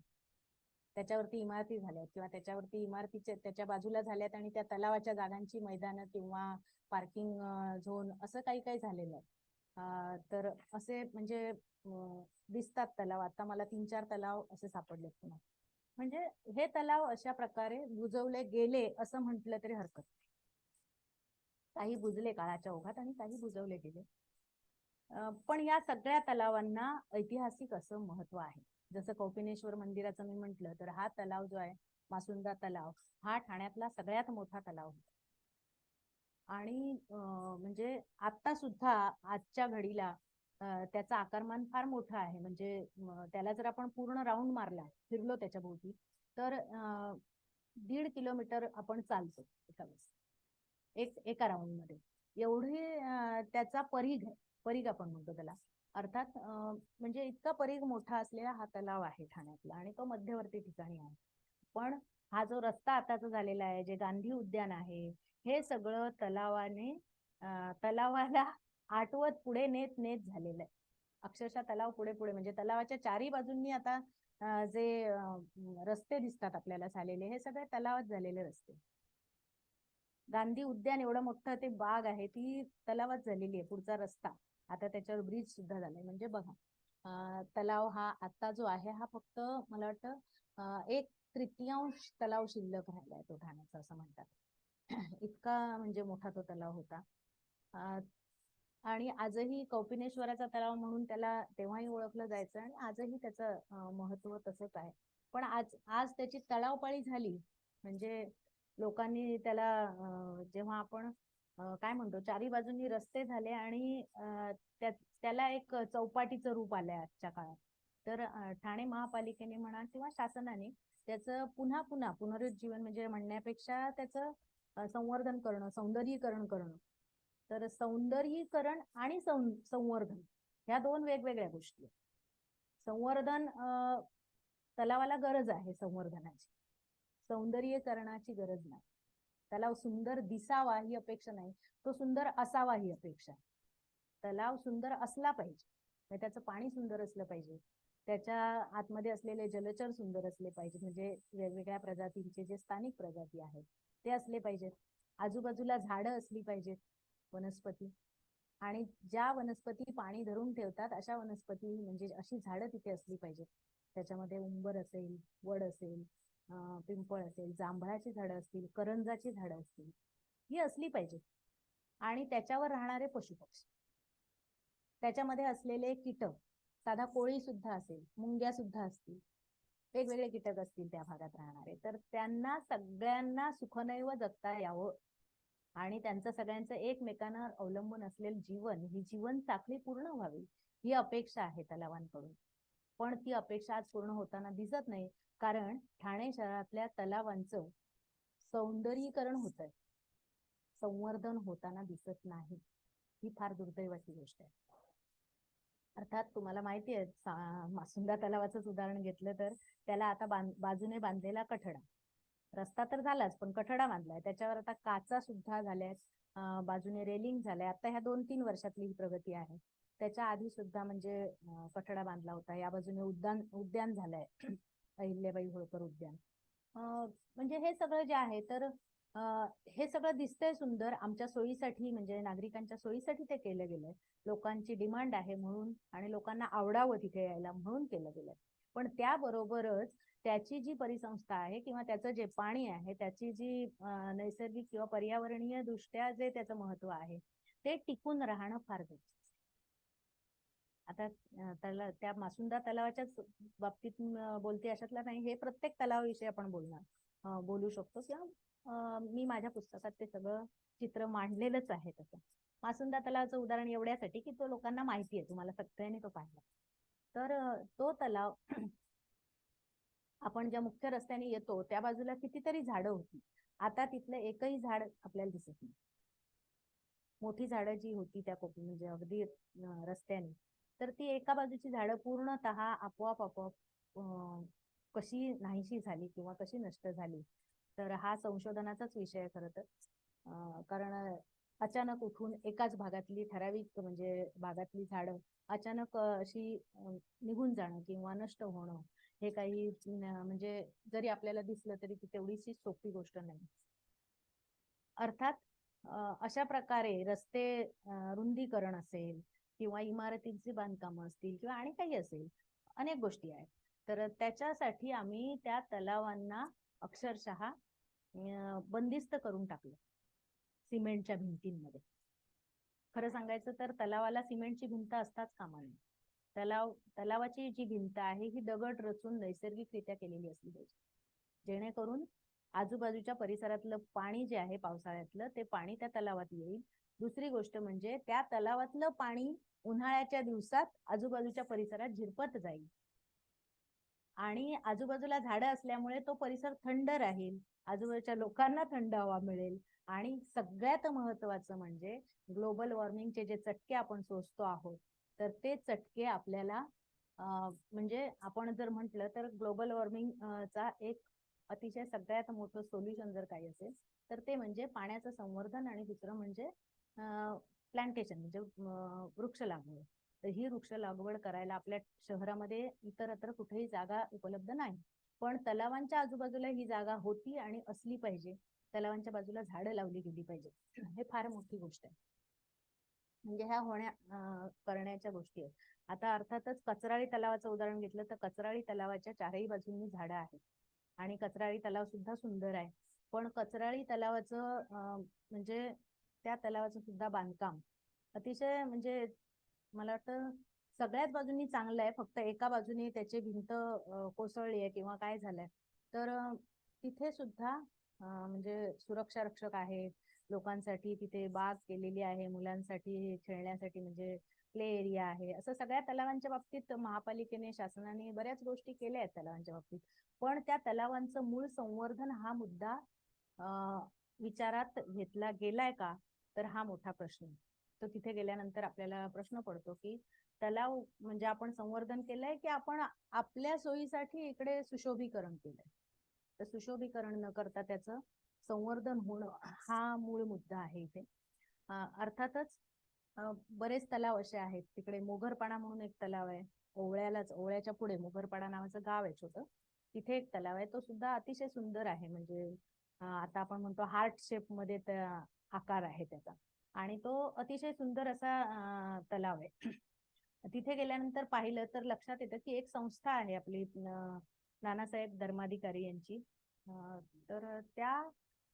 त्याच्यावरती इमारती झाल्यात किंवा त्याच्यावरती इमारतीच्या त्याच्या बाजूला झाल्यात आणि त्या तलावाच्या जागांची मैदानं किंवा पार्किंग झोन असं काही काही झालेलं आहे. तर असे म्हणजे दिसतात तलाव. आता मला 3-4 तलाव असे सापडलेत पुन्हा. म्हणजे हे तलाव अशा प्रकारे बुजवले गेले असं म्हटलं तरी हरकत नाही. काही बुजले काळाच्या ओघात आणि काही बुजवले गेले. पण या सगळ्या तलावांना ऐतिहासिक असं महत्व आहे. जसं कौपिनेश्वर मंदिराचं मी म्हंटल तर हा तलाव जो आहे मासुंदा तलाव हा ठाण्यातला सगळ्यात मोठा तलाव होता. आणि म्हणजे आता सुद्धा आजच्या घडीला त्याचा आकारमान फार मोठा आहे. म्हणजे त्याला जर आपण पूर्ण राऊंड मारला फिरलो त्याच्या भोवती तर 1.5 किलोमीटर आपण चालतो एका वेळेस एका राऊंड मध्ये. एवढी त्याचा परीघ आपण म्हणतो त्याला. अर्थात म्हणजे इतका परीघ मोठा असलेला हा तलाव आहे ठाण्यातला आणि तो मध्यवर्ती ठिकाणी आहे. पण हा जो रस्ता आताचा झालेला आहे जे गांधी उद्यान आहे हे सगळं तलावाला आटवत पुढे नेत नेत झालेलं आहे. अक्षरशः तलाव पुढे पुढे म्हणजे तलावाच्या चारी बाजूंनी आता जे रस्ते दिसतात आपल्याला झालेले हे सगळे तलावात झालेले रस्ते. गांधी उद्यान एवढं मोठं ते बाग आहे ती तलावात झालेली आहे. पुढचा रस्ता आता त्याच्यावर ब्रिज सुद्धा झालाय. म्हणजे बघा तलाव हा आता जो आहे हा फक्त मला वाटतं 1/3 तलाव शिल्लक राहिलाय तो ठाण्याचा असं म्हणतात. इतका म्हणजे मोठा तो तलाव होता. आणि आजही कौपिनेश्वराचा तलाव म्हणून त्याला तेव्हाही ओळखलं जायचं आणि आजही त्याचं महत्व तसंच आहे. पण आज त्याची तलावपाळी झाली म्हणजे लोकांनी त्याला जेव्हा आपण काय म्हणतो चारी बाजूंनी रस्ते झाले आणि त्याला एक चौपाटीचं रूप आलंय आजच्या काळात. तर ठाणे महापालिकेने म्हणा किंवा शासनाने त्याचं पुन्हा पुन्हा पुनरुज्जीवन म्हणजे म्हणण्यापेक्षा त्याचं संवर्धन करणं सौंदर्यीकरण करणं. तर सौंदर्यीकरण आणि संवर्धन ह्या दोन वेगवेगळ्या गोष्टी. संवर्धन तलावाला गरज आहे संवर्धनाची, सौंदर्यीकरणाची गरज नाही. तलाव सुंदर दिसावा ही अपेक्षा नाही, तो सुंदर असावा ही अपेक्षा आहे. तलाव सुंदर असला पाहिजे, त्याचं पाणी सुंदर असलं पाहिजे, त्याच्या आतमध्ये असलेले जलचर सुंदर असले पाहिजे म्हणजे वेगवेगळ्या प्रजातींचे जे स्थानिक प्रजाती आहेत ते असले पाहिजेत. आजूबाजूला झाडं असली पाहिजेत, वनस्पती. आणि ज्या वनस्पती पाणी धरून ठेवतात अशा वनस्पती म्हणजे अशी झाडं तिथे असली पाहिजेत. त्याच्यामध्ये उंबर असेल, वड असेल, पिंपळ असेल, जांभळाची झाडं असतील, करंजाची झाडं असतील, ही असली पाहिजेत. आणि त्याच्यावर राहणारे पशुपक्षी, त्याच्यामध्ये असलेले कीटक, साधा कोळी सुद्धा असेल, मुंग्या सुद्धा असतील, वेगवेगळे कीटक असतील त्या भागात राहणारे, तर त्यांना सगळ्यांना सुखनैव जगता यावं आणि त्यांचं सगळ्यांचं एकमेकांवर अवलंबून असलेलं जीवन, ही जीवन साखळी पूर्ण व्हावी, ही अपेक्षा आहे तलावांकडून. पण ती अपेक्षा आज पूर्ण होताना दिसत नाही, कारण ठाणे शहरातल्या तलावांचं सौंदर्यीकरण होत आहे, संवर्धन होताना दिसत नाही. ही फार दुर्दैवाची गोष्ट आहे. अर्थात तुम्हाला माहिती आहे, मासुंदा तलावाचंच उदाहरण घेतलं तर त्याला आता बाजूने बांधलेला कठडा, रस्ता तर झालाच पण कठडा बांधलाय, त्याच्यावर आता काचा सुद्धा झाल्यात, बाजूने रेलिंग झालंय. आता ह्या 2-3 वर्षातली ही प्रगती आहे. त्याच्या आधी सुद्धा म्हणजे कठडा बांधला होता. या बाजूने उद्यान झालंय, अहिल्याबाई होळकर उद्यान. म्हणजे हे सगळं जे आहे तर हे सगळं दिसतंय सुंदर, आमच्या सोयीसाठी म्हणजे नागरिकांच्या सोयीसाठी ते केलं गेलंय. लोकांची डिमांड आहे म्हणून आणि लोकांना आवडावं तिथे यायला म्हणून केलं गेलंय. पण त्याबरोबरच त्याची जी परिसंस्था आहे किंवा त्याचं जे पाणी आहे, त्याची जी नैसर्गिक किंवा पर्यावरणीय दृष्ट्या जे त्याचं महत्व आहे ते टिकून राहणं फार गरजेचं. आता त्या मासुंदा तलावाच्याच बाबतीत बोलते अशातला नाही, हे प्रत्येक तलावाविषयी आपण बोलू शकतो किंवा मी माझ्या पुस्तकात ते सगळं चित्र मांडलेलंच आहे. तसं मासुंदा तलावाचं उदाहरण एवढ्यासाठी की तो लोकांना माहिती आहे, तुम्हाला सगळ्यांनी तो पाहिला. तर तो तलाव आपण ज्या मुख्य रस्त्याने येतो त्या बाजूला कितीतरी झाडं होती, आता तिथलं एकही झाड आपल्याला दिसत नाही. मोठी झाडं जी होती त्या म्हणजे अगदी रस्त्याने, तर ती एका बाजूची झाडं पूर्णतः आपोआप कशी नाहीशी झाली किंवा कशी नष्ट झाली, तर हा संशोधनाचाच विषय खरं तर. कारण अचानक उठून एकाच भागातली ठराविक म्हणजे भागातली झाडं अचानक अशी निघून जाणं किंवा नष्ट होणं, हे काही म्हणजे जरी आपल्याला दिसलं तरी ती तेवढीशी सोपी गोष्ट नाही. अर्थात अशा प्रकारे रस्ते रुंदीकरण असेल किंवा इमारतींची बांधकामं असतील किंवा आणि काही असेल, अनेक गोष्टी आहेत. तर त्याच्यासाठी आम्ही त्या तलावांना अक्षरशः बंदिस्त करून टाकलं सिमेंटच्या भिंतींमध्ये. खरं सांगायचं तर तलावाला सिमेंटची भिंत असताच कामा नये. तलावाची जी भिंत आहे ही दगड रचून नैसर्गिकरित्या केलेली असली पाहिजे, जेणेकरून आजूबाजूच्या परिसरातलं पाणी जे आहे पावसाळ्यातलं ते पाणी त्या तलावात येईल. दुसरी गोष्ट म्हणजे त्या तलावातलं पाणी उन्हाळ्याच्या दिवसात आजूबाजूच्या परिसरात झिरपत जाईल आणि आजूबाजूला झाडं असल्यामुळे तो परिसर थंड राहील, आजूबाजूच्या लोकांना थंड हवा मिळेल. आणि सगळ्यात महत्वाचं म्हणजे ग्लोबल वॉर्मिंगचे जे चटके आपण सोसतो आहोत, तर ते चटके आपल्याला म्हणजे आपण जर म्हटलं तर ग्लोबल वॉर्मिंग चा एक अतिशय सगळ्यात मोठं सोल्युशन जर काही असेल तर ते म्हणजे पाण्याचं संवर्धन आणि दुसरं म्हणजे प्लांटेशन म्हणजे वृक्ष लागवड. तर ही वृक्ष लागवड करायला आपल्या शहरामध्ये इतरत्र कुठेही जागा उपलब्ध नाही, पण तलावांच्या आजूबाजूला ही जागा होती आणि असली पाहिजे. तलावांच्या बाजूला झाडं लावली गेली पाहिजे, हे फार मोठी गोष्ट आहे. म्हणजे ह्या करण्याच्या गोष्टी आहेत. आता अर्थातच कचराळी तलावाचं उदाहरण घेतलं तर कचराळी तलावाच्या चारही बाजूंनी झाडं आहेत आणि कचराळी तलाव सुद्धा सुंदर आहे. पण कचराळी तलावाचं म्हणजे त्या तलावाचं सुद्धा बांधकाम अतिशय म्हणजे मला वाटतं सगळ्याच बाजूंनी चांगलं आहे, फक्त एका बाजूने त्याची भिंत कोसळली आहे किंवा काय झालंय, तर तिथे सुद्धा म्हणजे सुरक्षा रक्षक आहेत, लोकांसाठी तिथे बाग केलेली आहे, मुलांसाठी खेळण्यासाठी म्हणजे प्ले एरिया आहे. असं सगळ्या तलावांच्या बाबतीत महापालिकेने शासनाने बऱ्याच गोष्टी केल्या आहेत तलावांच्या बाबतीत. पण त्या तलावांचं मूळ संवर्धन हा मुद्दा विचारात घेतला गेलाय का, तर हा मोठा प्रश्न. तो तिथे गेल्यानंतर आपल्याला प्रश्न पडतो की तलाव म्हणजे आपण संवर्धन केलंय की आपण आपल्या सोयीसाठी इकडे सुशोभीकरण केलंय. तर सुशोभीकरण न करता त्याचं संवर्धन होणं हा मूळ मुद्दा आहे इथे. अर्थातच बरेच तलाव असे आहेत, तिकडे मोगरपाडा म्हणून एक तलाव आहे, ओवळ्याच्या पुढे मोगरपाडा नावाचं गाव आहे छोटं, तिथे एक तलाव आहे, तो सुद्धा अतिशय सुंदर आहे. म्हणजे आता आपण म्हणतो हार्ट शेप मध्ये आकार आहे त्याचा, आणि तो अतिशय सुंदर असा तलाव आहे. तिथे गेल्यानंतर पाहिलं तर लक्षात येतं की एक संस्था आहे आपली नानासाहेब धर्माधिकारी यांची. तर त्या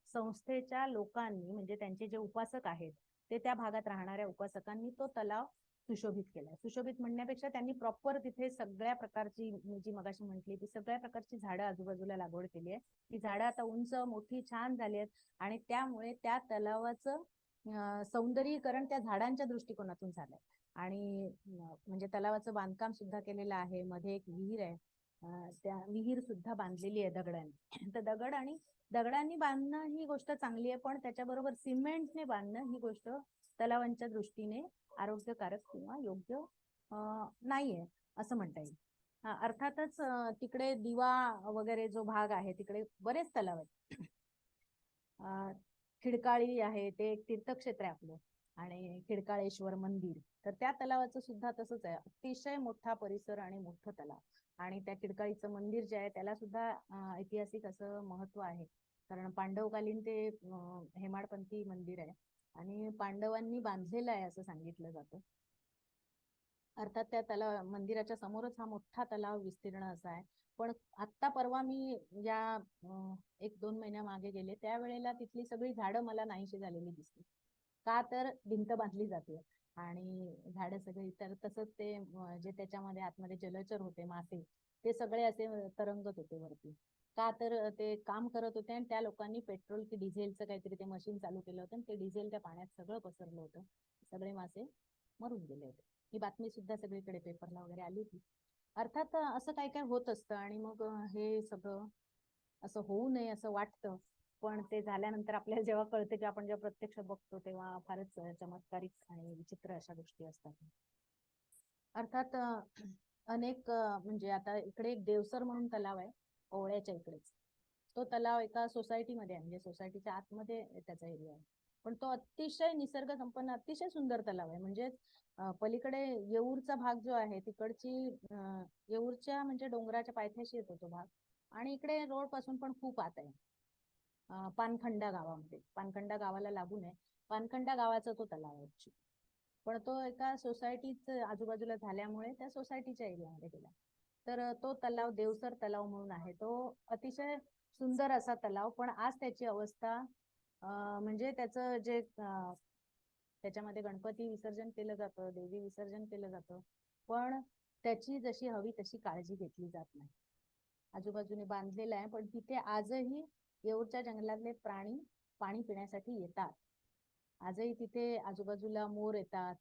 संस्थेच्या लोकांनी, म्हणजे त्यांचे जे उपासक आहेत ते त्या भागात राहणाऱ्या उपासकांनी तो तलाव सुशोभित केलाय. सुशोभित म्हणण्यापेक्षा त्यांनी प्रॉपर तिथे सगळ्या प्रकारची, मी जी मगाशी म्हटली ती सगळ्या प्रकारची झाडं आजूबाजूला लागवड केली आहे. ती झाडं आता उंच मोठी छान झाली आहेत, आणि त्यामुळे त्या तलावाचं सौंदर्यीकरण त्या झाडांच्या दृष्टिकोनातून झालंय. आणि म्हणजे तलावाचं बांधकाम सुद्धा केलेलं आहे. मध्ये एक विहीर आहे, त्या विहीर सुद्धा बांधलेली आहे दगडांनी. तर दगडांनी बांधणं ही गोष्ट चांगली आहे, पण त्याच्याबरोबर सिमेंटने बांधणं ही गोष्ट तलावांच्या दृष्टीने आरोग्यकारक किंवा योग्य नाहीये असं म्हणता येईल. अर्थातच तिकडे दिवा वगैरे जो भाग आहे तिकडे बरेच तलाव आहेत. खिडकाळी आहे, ते एक तीर्थक्षेत्र आहे आपलं, आणि खिडकाळेश्वर मंदिर, तर त्या तलावाचं सुद्धा तसंच आहे. अतिशय मोठा परिसर आणि मोठं तलाव. आणि त्या खिडकाळीचं मंदिर जे आहे त्याला सुद्धा ऐतिहासिक असं महत्व आहे, कारण पांडवकालीन ते हेमाडपंथी मंदिर आहे आणि पांडवांनी बांधलेलं आहे असं सांगितलं जातं. अर्थात त्या तलाव मंदिराच्या समोरच हा मोठा तलाव विस्तीर्ण असा आहे. पण आत्ता परवा मी या 1-2 महिन्या मागे गेले, त्यावेळेला तिथली सगळी झाडं मला नाहीशी झालेली दिसली. का तर भिंत बांधली जाते आणि झाडं सगळी, तर तसंच ते जे त्याच्यामध्ये आतमध्ये जलचर होते, मासे, ते सगळे असे तरंगत होते वरती. का तर ते काम करत होते आणि त्या लोकांनी पेट्रोल की डिझेलचं काहीतरी ते मशीन चालू केलं होतं आणि ते डिझेल त्या पाण्यात सगळं पसरलं होतं. सगळे मासे मरून गेले होते. ही बातमी सुद्धा सगळीकडे पेपरला वगैरे आली होती. अर्थात असं काय काय होत असतं, आणि मग हे सगळं असं होऊ नये असं वाटतं, पण ते झाल्यानंतर आपल्याला जेव्हा कळतं, की आपण जेव्हा प्रत्यक्ष बघतो तेव्हा फारच चमत्कारिक आणि विचित्र अशा गोष्टी असतात. अर्थात अनेक म्हणजे आता इकडे एक देवसर म्हणून तलाव आहे ओवळ्याच्या इकडेच. तो तलाव एका सोसायटीमध्ये आहे, म्हणजे सोसायटीच्या आतमध्ये त्याचा एरिया आहे. पण तो अतिशय निसर्ग संपन्न, अतिशय सुंदर तलाव आहे. म्हणजे पलीकडे येऊरचा भाग जो आहे तिकडची येऊरच्या म्हणजे डोंगराच्या पायथ्याशी येतो तो भाग, आणि इकडे रोड पासून पण खूप आत आहे. पानखंडा गावामध्ये, पानखंडा गावाला लागून आहे, पानखंडा गावाचा तो तलाव आहे. पण तो एका सोसायटीच आजूबाजूला झाल्यामुळे त्या सोसायटीच्या एरियामध्ये गेला. तर तो तलाव देवसर तलाव म्हणून आहे. तो अतिशय सुंदर असा तलाव, पण आज त्याची अवस्था म्हणजे त्याचं जे त्याच्यामध्ये गणपती विसर्जन केलं जातं, देवी विसर्जन केलं जातं, पण त्याची जशी हवी तशी काळजी घेतली जात नाही. आजूबाजूने बांधलेलं आहे, पण तिथे आजही येऊरच्या जंगलातले प्राणी पाणी पिण्यासाठी येतात. आजही तिथे आजूबाजूला मोर येतात,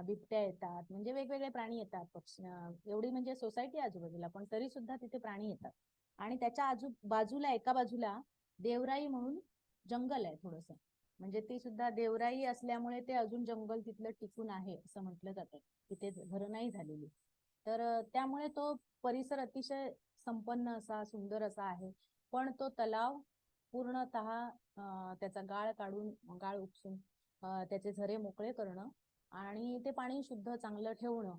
बिबट्या येतात, म्हणजे वेगवेगळे प्राणी येतात. पक्षी एवढी म्हणजे सोसायटी आजूबाजूला, पण तरी सुद्धा तिथे प्राणी येतात. आणि त्याच्या बाजूला एका बाजूला देवराई म्हणून जंगल आहे थोडस, म्हणजे ती सुद्धा देवराई असल्यामुळे ते अजून जंगल तिथलं टिकून आहे असं म्हटलं जातं. तिथे घरं नाही झालेली. तर त्यामुळे तो परिसर अतिशय संपन्न असा सुंदर असा आहे. पण तो तलाव पूर्णतः त्याचा गाळ काढून, गाळ उपसून त्याचे झरे मोकळे करणं आणि ते पाणी शुद्ध चांगलं ठेवणं,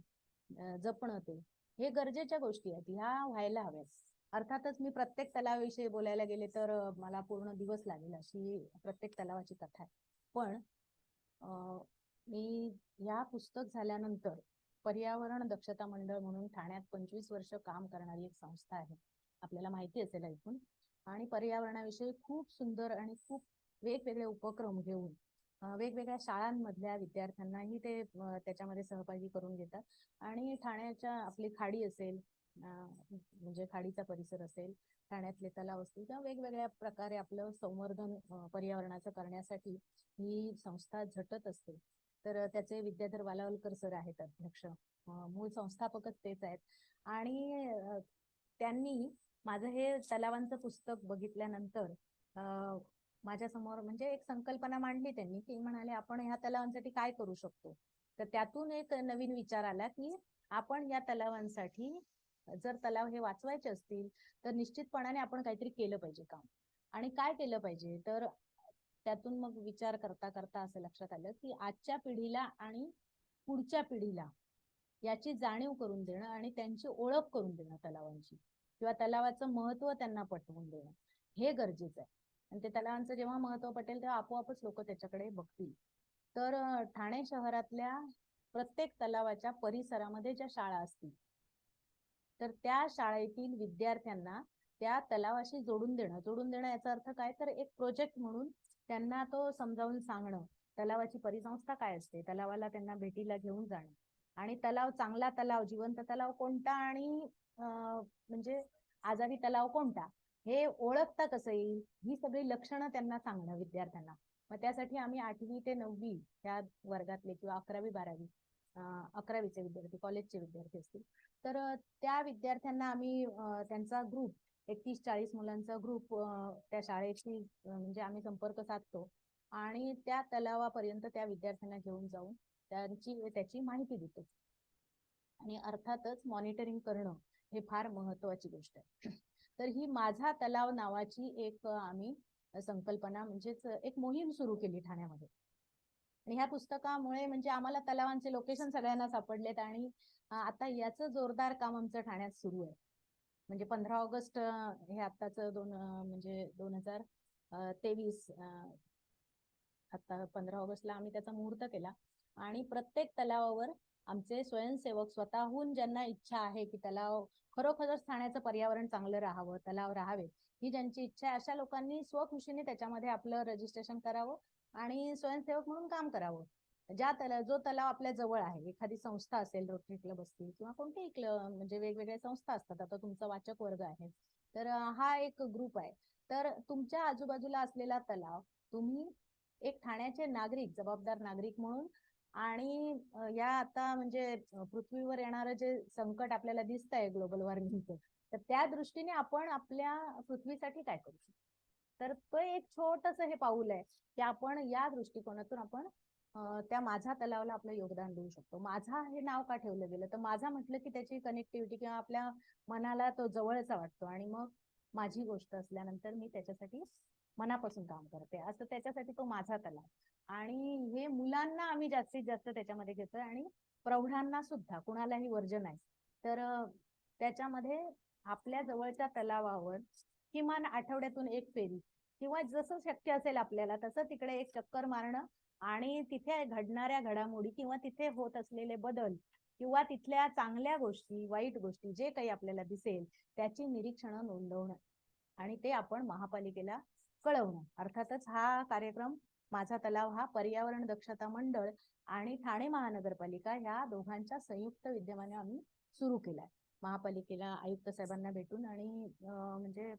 जपणं, ते हे गरजेच्या गोष्टी आहेत, ह्या व्हायला हव्यात. अर्थातच मी प्रत्येक तलावाविषयी बोलायला गेले तर मला पूर्ण दिवस लागेल, अशी प्रत्येक तलावाची कथा आहे. पण मी या पुस्तक झाल्यानंतर पर्यावरण दक्षता मंडळ म्हणून ठाण्यात 25 वर्ष काम करणारी एक संस्था आहे, आपल्याला माहिती असेल ऐकून. आणि पर्यावरणाविषयी खूप सुंदर आणि खूप वेगवेगळे उपक्रम घेऊन वेगवेगळ्या शाळांमधल्या विद्यार्थ्यांनाही ते त्याच्यामध्ये सहभागी करून घेतात. आणि ठाण्याच्या आपली खाडी असेल, म्हणजे खाडीचा परिसर असेल, ठाण्यातले तलाव असतील, किंवा वेगवेगळ्या प्रकारे आपलं संवर्धन पर्यावरणाचं करण्यासाठी ही संस्था झटत असते. तर त्याचे विद्याधर वालावलकर सर आहेत अध्यक्ष, मूळ संस्थापकच तेच आहेत. आणि त्यांनी माझं हे तलावांचं पुस्तक बघितल्यानंतर माझ्या समोर म्हणजे एक संकल्पना मांडली त्यांनी, की म्हणाले आपण ह्या तलावांसाठी काय करू शकतो. तर त्यातून एक नवीन विचार आला, की आपण या तलावांसाठी जर तलाव हे वाचवायचे असतील तर निश्चितपणाने आपण काहीतरी केलं पाहिजे काम. आणि काय केलं पाहिजे, तर त्यातून मग विचार करता करता असं लक्षात आलं, की आजच्या पिढीला आणि पुढच्या पिढीला याची जाणीव करून देणं आणि त्यांची ओळख करून देणं तलावांची, किंवा तलावाचं महत्व त्यांना पटवून देणं, हे गरजेचं आहे. आणि ते तलावांचं जेव्हा महत्व पटेल तेव्हा आपोआपच लोक त्याच्याकडे बघतील. तर ठाणे शहरातल्या प्रत्येक तलावाच्या परिसरामध्ये ज्या शाळा असतील तर त्या शाळेतील विद्यार्थ्यांना त्या तलावाशी जोडून देणं याचा अर्थ काय, तर एक प्रोजेक्ट म्हणून त्यांना तो समजावून सांगणं, तलावाची परिसंस्था काय असते, तलावाला त्यांना भेटीला घेऊन जाणं, आणि तलाव, चांगला तलाव, जिवंत तलाव कोणता, आणि म्हणजे आजारी तलाव कोणता, हे ओळखता कसं येईल, ही सगळी लक्षणं त्यांना सांगणं विद्यार्थ्यांना. मग त्यासाठी आम्ही 8वी ते 9वी या वर्गातले किंवा 11वी 12वी 11वीचे विद्यार्थी, कॉलेजचे विद्यार्थी असतील, तर त्या विद्यार्थ्यांना आम्ही त्यांचा ग्रुप, 31-40 मुलांचा ग्रुप त्या शाळेशी म्हणजे आम्ही संपर्क साधतो आणि त्या तलावापर्यंत त्या विद्यार्थ्यांना घेऊन जाऊन त्याची माहिती देतो. आणि अर्थातच मॉनिटरिंग करणं हे फार महत्वाची गोष्ट आहे. तर ही माझा तलाव नावाची एक आम्ही संकल्पना, म्हणजेच एक मोहीम सुरू केली ठाण्यामध्ये. आणि ह्या पुस्तकामुळे म्हणजे आम्हाला तलावांचे लोकेशन सगळ्यांना सापडलेत आणि आता याचं जोरदार काम आमचं ठाण्यात सुरू आहे. म्हणजे 15 ऑगस्ट हे आत्ताच म्हणजे 2023 आता 15 ऑगस्टला आम्ही त्याचा मुहूर्त केला आणि प्रत्येक तलावावर आमचे स्वयंसेवक स्वतःहून, ज्यांना इच्छा आहे की तलाव खरोखरच ठाण्याचं पर्यावरण चांगलं राहावं, तलाव राहावे, ही ज्यांची इच्छा आहे, अशा लोकांनी स्वखुशीने त्याच्यामध्ये आपलं रजिस्ट्रेशन करावं आणि स्वयंसेवक म्हणून काम करावं. जो तलाव आपल्या जवळ आहे, एखादी संस्था असेल, रोटरी क्लब असतील किंवा कोणतेही म्हणजे वेगवेगळ्या संस्था असतात. आता तुमचा वाचक वर्ग आहे, तर हा एक ग्रुप आहे. तर तुमच्या आजूबाजूला असलेला तलाव तुम्ही एक ठाण्याचे नागरिक, जबाबदार नागरिक म्हणून, आणि या आता म्हणजे पृथ्वीवर येणारं जे संकट आपल्याला दिसत आहे ग्लोबल वॉर्मिंगचं, तर त्या दृष्टीने आपण आपल्या पृथ्वीसाठी काय करू शकतो. तर तो एक छोटस हे पाऊल आहे की आपण या दृष्टिकोनातून आपण त्या माझा तलावाला आपलं योगदान देऊ शकतो. माझा हे नाव का ठेवलं गेलं, तर माझा म्हटलं की त्याची कनेक्टिव्हिटी किंवा आपल्या मनाला तो जवळचा वाटतो आणि मग माझी गोष्ट असल्यानंतर मी त्याच्यासाठी मनापासून काम करते, असं त्याच्यासाठी तो माझा तलाव. आणि हे मुलांना आम्ही जास्तीत जास्त त्याच्यामध्ये घेतोय आणि प्रौढांना सुद्धा, कुणालाही वर्ज नाही. तर त्याच्यामध्ये आपल्या जवळच्या तलावावर किमान आठवड्यातून एक फेरी किंवा जसं शक्य असेल आपल्याला तसं तिकडे एक चक्कर मारणं आणि तिथे घडणाऱ्या घडामोडी किंवा तिथे होत असलेले बदल किंवा तिथल्या चांगल्या गोष्टी, वाईट गोष्टी, जे काही आपल्याला दिसेल त्याची निरीक्षणं नोंदवणं आणि ते आपण महापालिकेला कळवणं. अर्थातच हा कार्यक्रम माझा तलाव हा पर्यावरण दक्षता मंडळ आणि ठाणे महानगरपालिका या दोघांच्या संयुक्त विद्यमाने आम्ही सुरू केलाय. महापालिकेला आयुक्त साहेबांना भेटून आणि म्हणजे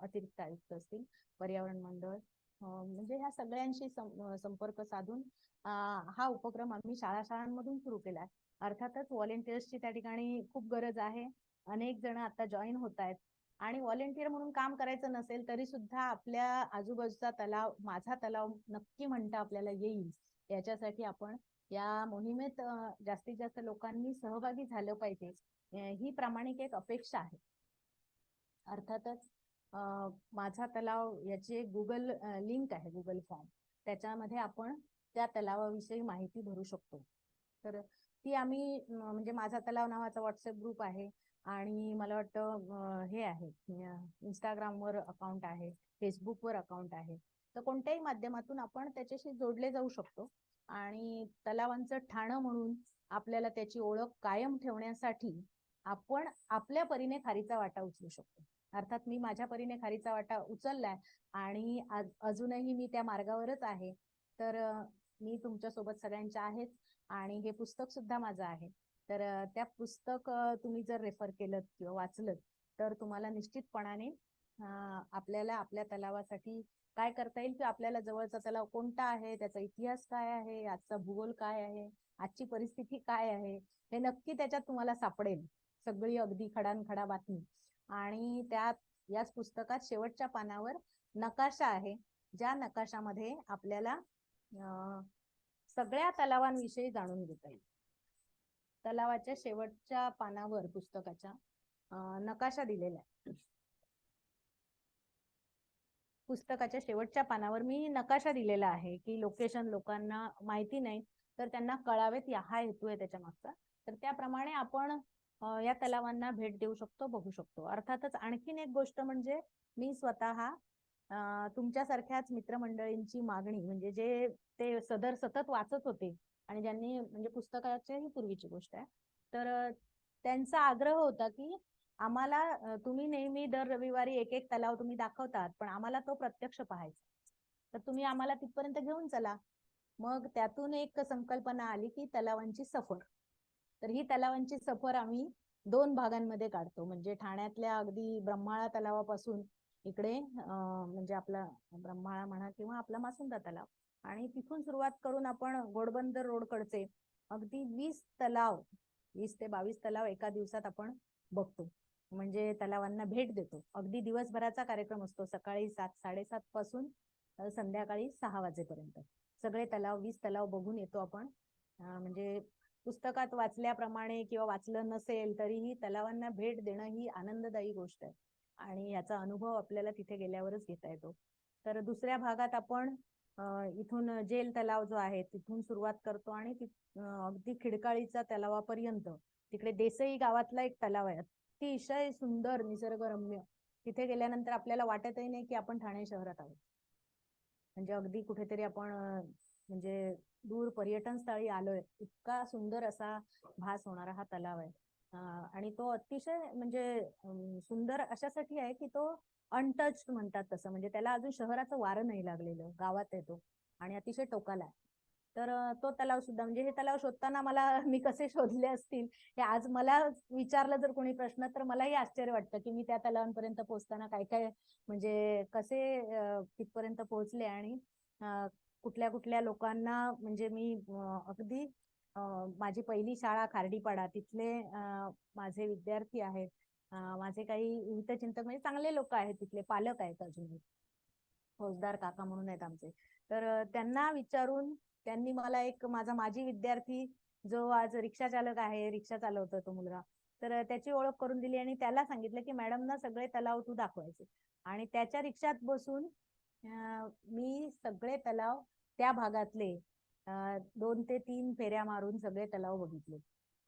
अतिरिक्त आयुक्त असतील, पर्यावरण मंडळ, म्हणजे ह्या सगळ्यांशी संपर्क साधून हा उपक्रम आम्ही शाळांमधून सुरू केलाय. अर्थातच व्हॉलेंटियर्सची त्या ठिकाणी खूप गरज आहे. अनेक जण आता जॉईन होत आहेत आणि व्हॉलेंटियर म्हणून काम करायचं नसेल तरी सुद्धा आपल्या आजूबाजूचा तलाव माझा तलाव नक्की म्हणता आपल्याला येईल, याच्यासाठी आपण या मोहिमेत जास्तीत जास्त लोकांनी सहभागी झालं पाहिजे, ही प्रामाणिक एक अपेक्षा आहे. अर्थातच माझा तलाव याची एक गुगल लिंक आहे, गुगल फॉर्म, त्याच्यामध्ये आपण त्या तलावाविषयी माहिती भरू शकतो. तर ती आम्ही म्हणजे माझा तलाव नावाचा व्हॉट्सअप ग्रुप आहे आणि मला वाटतं हे आहे, इंस्टाग्रामवर अकाउंट आहे, फेसबुकवर अकाउंट आहे. तर कोणत्याही माध्यमातून आपण त्याच्याशी जोडले जाऊ शकतो आणि तलावांचं ठाणं म्हणून आपल्याला त्याची ओळख कायम ठेवण्यासाठी आपण आपल्या परीने खारीचा वाटा उचलू शकतो. अर्थात मी माझ्या परीने खारीचा वाटा उचललाय आणि अजूनही मी त्या मार्गावरच आहे. तर मी तुमच्या सोबत सगळ्यांच्या आहेत आणि हे पुस्तक सुद्धा माझं आहे. तर त्या पुस्तक तुम्ही जर रेफर केलं किंवा वाचलं तर तुम्हाला निश्चितपणाने आपल्याला आपल्या तलावासाठी काय करता येईल, की आपल्याला जवळचा तलाव कोणता आहे, त्याचा इतिहास काय आहे, आजचा भूगोल काय आहे, आजची परिस्थिती काय आहे, हे नक्की त्याच्यात तुम्हाला सापडेल, सगळी अगदी खडानखडा बातमी. आणि त्यात याच पुस्तकात शेवटच्या पानावर नकाशा आहे, ज्या नकाशामध्ये आपल्याला सगळ्या तलावांविषयी जाणून घेता येईल. तलावाच्या शेवटच्या पानावर पुस्तकाच्या नकाशा दिलेला आहे. पुस्तकाच्या शेवटच्या पानावर मी नकाशा दिलेला आहे की लोकेशन लोकांना माहिती नाही तर त्यांना कळावेत, हा हेतू आहे त्याच्या मागचा. तर त्याप्रमाणे आपण या तलावांना भेट देऊ शकतो, बघू शकतो. अर्थातच आणखीन एक गोष्ट म्हणजे मी स्वतः तुमच्यासारख्याच मित्रमंडळींची मागणी म्हणजे जे ते सदर सतत वाचत होते आणि ज्यांनी म्हणजे पुस्तकाची पूर्वीची गोष्ट आहे, तर त्यांचा आग्रह होता की आम्हाला तुम्ही नेहमी दर रविवारी एक एक तलाव तुम्ही दाखवतात, पण आम्हाला तो प्रत्यक्ष पाहायचा, तर तुम्ही आम्हाला तिथपर्यंत घेऊन चला. मग त्यातून एक संकल्पना आली की तलावांची सफर. तर ही तलावांची सफर आम्ही 2 भागांमध्ये काढतो. म्हणजे ठाण्यातल्या अगदी ब्रह्माळा तलावापासून इकडे म्हणजे आपला ब्रह्माळा म्हणा किंवा आपला मासुंदा तलाव, आणि तिथून सुरुवात करून आपण घोडबंदर रोडकडचे अगदी 20 ते 22 तलाव एका दिवसात आपण बघतो. म्हणजे तलावांना भेट देतो. अगदी दिवसभराचा कार्यक्रम असतो. सकाळी 7-7:30 पासून संध्याकाळी 6 वाजेपर्यंत सगळे 20 तलाव बघून येतो आपण. म्हणजे पुस्तकात वाचल्याप्रमाणे किंवा वाचलं नसेल तरीही तलावांना भेट देणं ही आनंददायी गोष्ट आहे आणि याचा अनुभव आपल्याला तिथे गेल्यावरच घेता येतो. तर दुसऱ्या भागात आपण इथून जेल तलाव जो आहे तिथून सुरुवात करतो आणि अगदी खिडकाळीचा तलावापर्यंत तिकडे देसई गावातला एक तलाव आहे, अतिशय सुंदर निसर्गरम्य. तिथे गेल्यानंतर आपल्याला वाटतही नाही की आपण ठाणे शहरात आहोत. म्हणजे अगदी कुठेतरी आपण म्हणजे दूर पर्यटन स्थळी आलोय, इतका सुंदर असा भास होणारा हा तलाव आहे. आणि तो अतिशय म्हणजे सुंदर अशासाठी आहे की तो अनटच्ड म्हणतात तसं, म्हणजे त्याला अजून शहराचं वारं नाही लागलेलं, गावात येतो आणि अतिशय टोकाला आहे. तर तो तलाव सुद्धा म्हणजे हे तलाव शोधताना मला मी कसे शोधले असतील हे आज मला विचारलं जर कोणी प्रश्न तर मलाही आश्चर्य वाटतं की मी त्या तलावांपर्यंत पोहोचताना काय काय म्हणजे कसे तिथपर्यंत पोहोचले आणि कुठल्या कुठल्या लोकांना म्हणजे मी अगदी माझी पहिली शाळा खार्डीपाडा तिथले माझे विद्यार्थी आहेत, माझे काही हितचिंतक म्हणजे चांगले लोक आहेत, तिथले पालक आहेत, अजूनही फौजदार काका म्हणून आहेत आमचे. तर त्यांना विचारून त्यांनी मला एक माझी विद्यार्थी जो आज रिक्षा चालक आहे, रिक्षा चालवतो तो मुलगा, तर त्याची ओळख करून दिली आणि त्याला सांगितलं की मॅडम ना सगळे तलाव तू दाखवायचे. आणि त्याच्या रिक्षात बसून मी सगळे तलाव त्या भागातले 2 ते 3 फेऱ्या मारून सगळे तलाव बघितले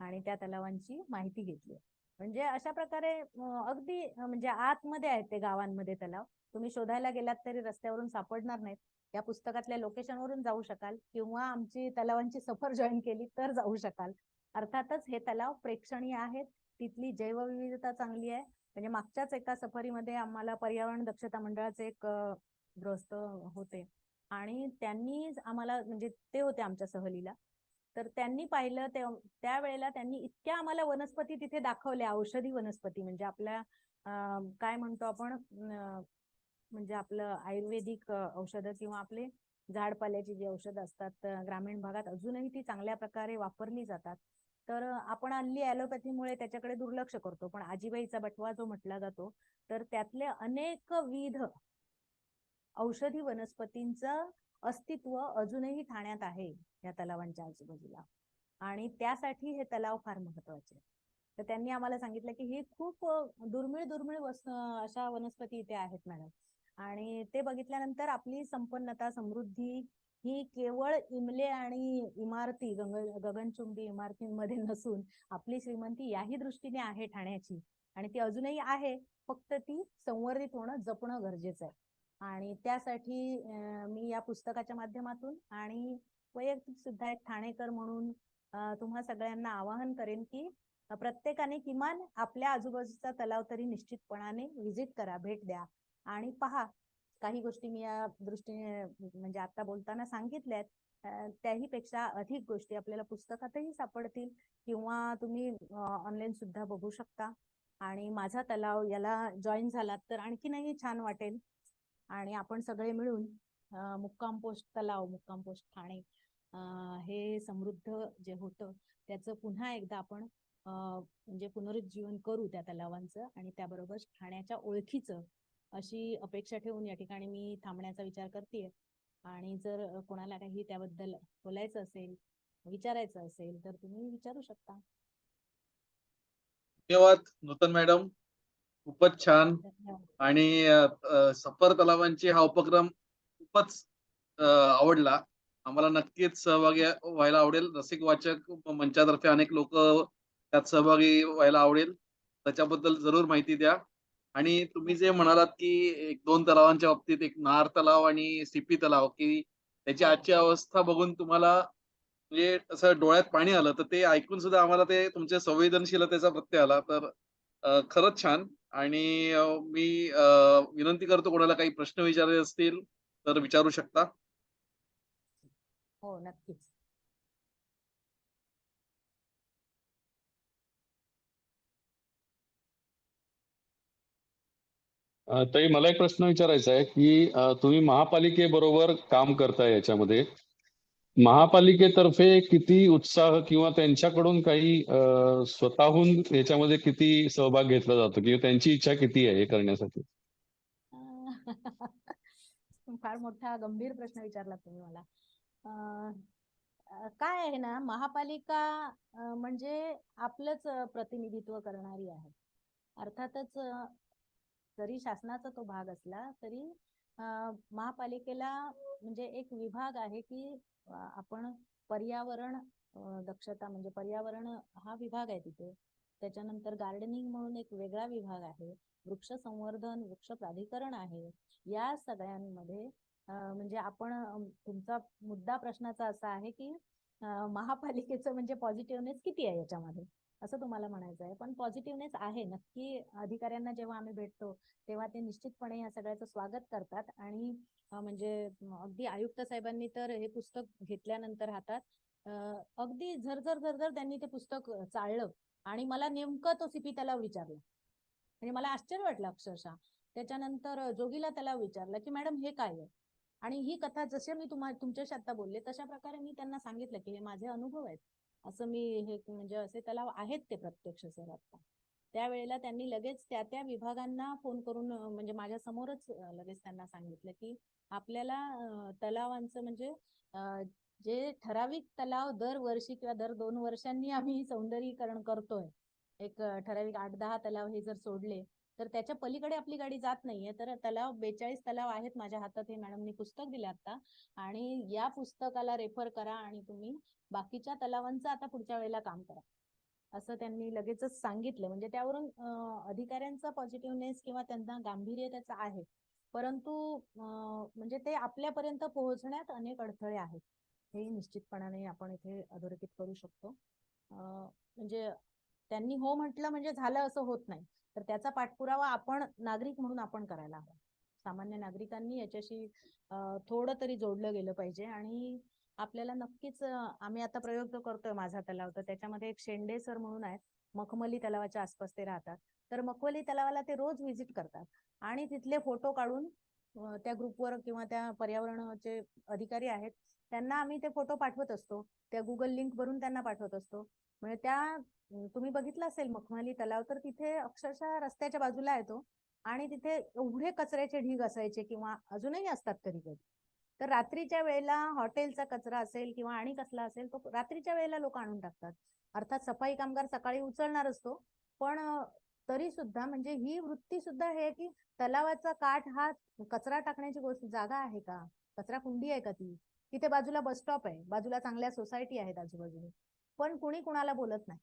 आणि त्या तलावांची माहिती घेतली. म्हणजे अशा प्रकारे अगदी म्हणजे आतमध्ये आहेत ते गावांमध्ये तलाव. तुम्ही शोधायला गेलात तरी रस्त्यावरून सापडणार नाहीत. या पुस्तकातल्या लोकेशनवरून जाऊ शकाल किंवा आमची तलावांची सफर जॉईन केली तर जाऊ शकाल. अर्थातच हे तलाव प्रेक्षणीय आहेत. तिथली जैवविविधता चांगली आहे. म्हणजे मागच्याच एका सफरीमध्ये आम्हाला पर्यावरण दक्षता मंडळाचे एक गृहस्थ होते आणि त्यांनी आम्हाला म्हणजे ते होते आमच्या सहलीला, तर त्यांनी पाहिलं त्यावेळेला त्यांनी इतक्या आम्हाला वनस्पती तिथे दाखवल्या, औषधी वनस्पती म्हणजे आपल्या काय म्हणतो आपण म्हणजे आपलं आयुर्वेदिक औषधं किंवा आपले झाडपाल्याची जी औषधं असतात ग्रामीण भागात अजूनही ती चांगल्या प्रकारे वापरली जातात. तर आपण हल्ली ॲलोपॅथीमुळे त्याच्याकडे दुर्लक्ष करतो, पण आजीबाईचा बटवा जो म्हटला जातो तर त्यातले अनेकविध औषधी वनस्पतींचं अस्तित्व अजूनही ठाण्यात आहे या तलावांच्या आजूबाजूला, आणि त्यासाठी हे तलाव फार महत्वाचे. तर त्यांनी आम्हाला सांगितलं की ही खूप दुर्मिळ अशा वनस्पती इथे आहेत मॅडम, आणि ते बघितल्यानंतर आपली संपन्नता समृद्धी ही केवळ इमले आणि इमारती गगनचुंबी इमारतींमध्ये नसून आपली श्रीमंती याही दृष्टीने आहे ठाण्याची, आणि ती अजूनही आहे, फक्त ती संवर्धित होणं जपणं गरजेचं आहे. आणि त्यासाठी मी या पुस्तकाच्या माध्यमातून आणि वैयक्तिक सुद्धा एक ठाणेकर म्हणून तुम्हा सगळ्यांना आवाहन करेन की प्रत्येकाने किमान आपल्या आजूबाजूचा तलाव तरी निश्चितपणाने व्हिजिट करा, भेट द्या आणि पहा. काही गोष्टी मी या दृष्टीने म्हणजे आता बोलताना सांगितल्यात, त्याही पेक्षा अधिक गोष्टी आपल्याला पुस्तकातही सापडतील किंवा तुम्ही ऑनलाईन सुद्धा बघू शकता. आणि माझा तलाव याला जॉईन झालात तर आणखीनही छान वाटेल. आणि आपण सगळे मिळून मुक्काम पोस्ट तलाव, मुक्काम पोस्ट ठाणे हे समृद्ध जे होतं त्याचं पुन्हा एकदा आपण म्हणजे पुनरुज्जीवन करू त्या तलावांचं आणि त्याबरोबर ठाण्याच्या ओळखीचं, अशी अपेक्षा ठेवून या ठिकाणी मी थांबण्याचा विचार करतेय. आणि जर कोणाला काही त्याबद्दल बोलायचं असेल, विचारायचं असेल तर तुम्ही विचारू शकता. धन्यवाद नूतन मॅडम, खूपच छान. धन्यवाद. आणि सफर तलावांची हा उपक्रम खूपच आवडला आम्हाला. नक्कीच सहभागी व्हायला आवडेल. रसिक वाचक मंचातर्फे अनेक लोक त्यात सहभागी व्हायला आवडेल. त्याच्याबद्दल जरूर माहिती द्या. आणि तुम्ही जे म्हणालात, की 1-2 तलावांच्या बाबतीत एक नार तलाव आणि सीपी तलाव, की त्याची हो. आजची अवस्था बघून तुम्हाला म्हणजे असं डोळ्यात पाणी आलं, तर ते ऐकून सुद्धा आम्हाला ते तुमच्या संवेदनशीलतेचा प्रत्यय आला. तर खरंच छान आणि मी विनंती करतो कोणाला काही प्रश्न विचारायचे असतील, तर विचारू शकता. हो, नक्कीच. ताई मला एक प्रश्न विचारायचा आहे की तुम्ही महापालिकेबरोबर काम करताय याच्यामध्ये. महापालिकेतर्फे किती उत्साह किंवा त्यांच्याकडून काही स्वतःहून याच्यामध्ये किती सहभाग घेतला जातो किंवा त्यांची इच्छा किती आहे हे करण्यासाठी? फार मोठा गंभीर प्रश्न विचारला तुम्ही मला. काय आहे ना, महापालिका म्हणजे आपलंच प्रतिनिधित्व करणारी आहे. अर्थातच जरी शासनाचा तो भाग असला तरी महापालिकेला म्हणजे एक विभाग आहे की आपण पर्यावरण दक्षता म्हणजे पर्यावरण हा विभाग आहे तिथे. त्याच्यानंतर गार्डनिंग म्हणून एक वेगळा विभाग आहे. वृक्ष संवर्धन, वृक्ष प्राधिकरण आहे. या सगळ्यांमध्ये म्हणजे आपण तुमचा मुद्दा प्रश्नाचा असा आहे की महापालिकेचं म्हणजे पॉझिटिव्हनेस किती आहे याच्यामध्ये, असं तुम्हाला म्हणायचं आहे. पण पॉझिटिव्हनेस आहे नक्की. अधिकाऱ्यांना जेव्हा आम्ही भेटतो तेव्हा ते निश्चितपणे या सगळ्याचं स्वागत करतात आणि म्हणजे अगदी आयुक्त साहेबांनी तर हे पुस्तक घेतल्यानंतर हातात अगदी झरझर झरझर त्यांनी ते पुस्तक चाळलं आणि मला नेमकं तो सीपी तलाव विचारला. म्हणजे मला आश्चर्य वाटलं अक्षरशः. त्याच्यानंतर जोगीला तलाव विचारला की मॅडम हे काय आहे, आणि ही कथा जसे मी तुमच्याशी आता बोलले तशा प्रकारे मी त्यांना सांगितलं की हे माझे अनुभव आहेत. असं मी हे म्हणजे असे तलाव आहेत ते प्रत्यक्ष सर आता. त्यावेळेला त्यांनी लगेच त्या त्या विभागांना फोन करून म्हणजे माझ्या समोरच लगेच त्यांना सांगितलं की आपल्याला तलावांचं म्हणजे जे ठराविक तलाव दरवर्षी किंवा दर 2 वर्षांनी आम्ही सौंदर्यीकरण करतोय. एक ठराविक 8-10 तलाव हे जर सोडले तर त्याच्या पलीकडे आपली गाडी जात नाहीये. तर तलाव 42 तलाव आहेत माझ्या हातात, हे मॅडमनी पुस्तक दिले आता, आणि या पुस्तकाला रेफर करा आणि तुम्ही बाकीच्या तलावांचं आता पुढच्या वेळेला काम करा, असं त्यांनी लगेचच सांगितलं. म्हणजे त्यावरून अधिकाऱ्यांचा पॉझिटिव्हनेस किंवा त्यांना गांभीर्य त्याचं आहे. परंतु म्हणजे ते आपल्यापर्यंत पोहोचण्यात अनेक अडथळे आहेत, हे निश्चितपणाने आपण इथे अधोरेखित करू शकतो. म्हणजे त्यांनी हो म्हटलं म्हणजे झालं असं होत नाही. तर त्याचा पाठपुरावा आपण नागरिक म्हणून आपण करायला हवा. सामान्य नागरिकांनी याच्याशी थोडं तरी जोडलं गेलं पाहिजे. आणि आपल्याला नक्कीच आम्ही आता प्रयोग करतोय माझा तलाव, तर त्याच्यामध्ये एक शेंडे सर म्हणून आहेत, मखमली तलावाच्या आसपास ते राहतात. तर मखमली तलावाला ते रोज व्हिजिट करतात आणि तिथले फोटो काढून त्या ग्रुपवर किंवा त्या पर्यावरणाचे अधिकारी आहेत त्यांना आम्ही ते फोटो पाठवत असतो. त्या गुगल लिंक वरून त्यांना पाठवत असतो. म्हणजे त्या तुम्ही बघितलं असेल मखमली तलाव, तर तिथे अक्षरशः रस्त्याच्या बाजूला येतो आणि तिथे एवढे कचऱ्याचे ढीग असायचे किंवा अजूनही असतात कधी कधी. तर रात्रीच्या वेळेला हॉटेलचा कचरा असेल किंवा आणि कसला असेल तो रात्रीच्या वेळेला लोक आणून टाकतात. अर्थात सफाई कामगार सकाळी उचलणार असतो, पण तरी सुद्धा म्हणजे ही वृत्ती सुद्धा हे की तलावाचा काठ हा कचरा टाकण्याची गोष्ट जागा आहे का, कचरा कुंडी आहे का ती. तिथे बाजूला बस स्टॉप आहे, बाजूला चांगल्या सोसायटी आहेत आजूबाजूला, पण कुणी कुणाला बोलत नाही.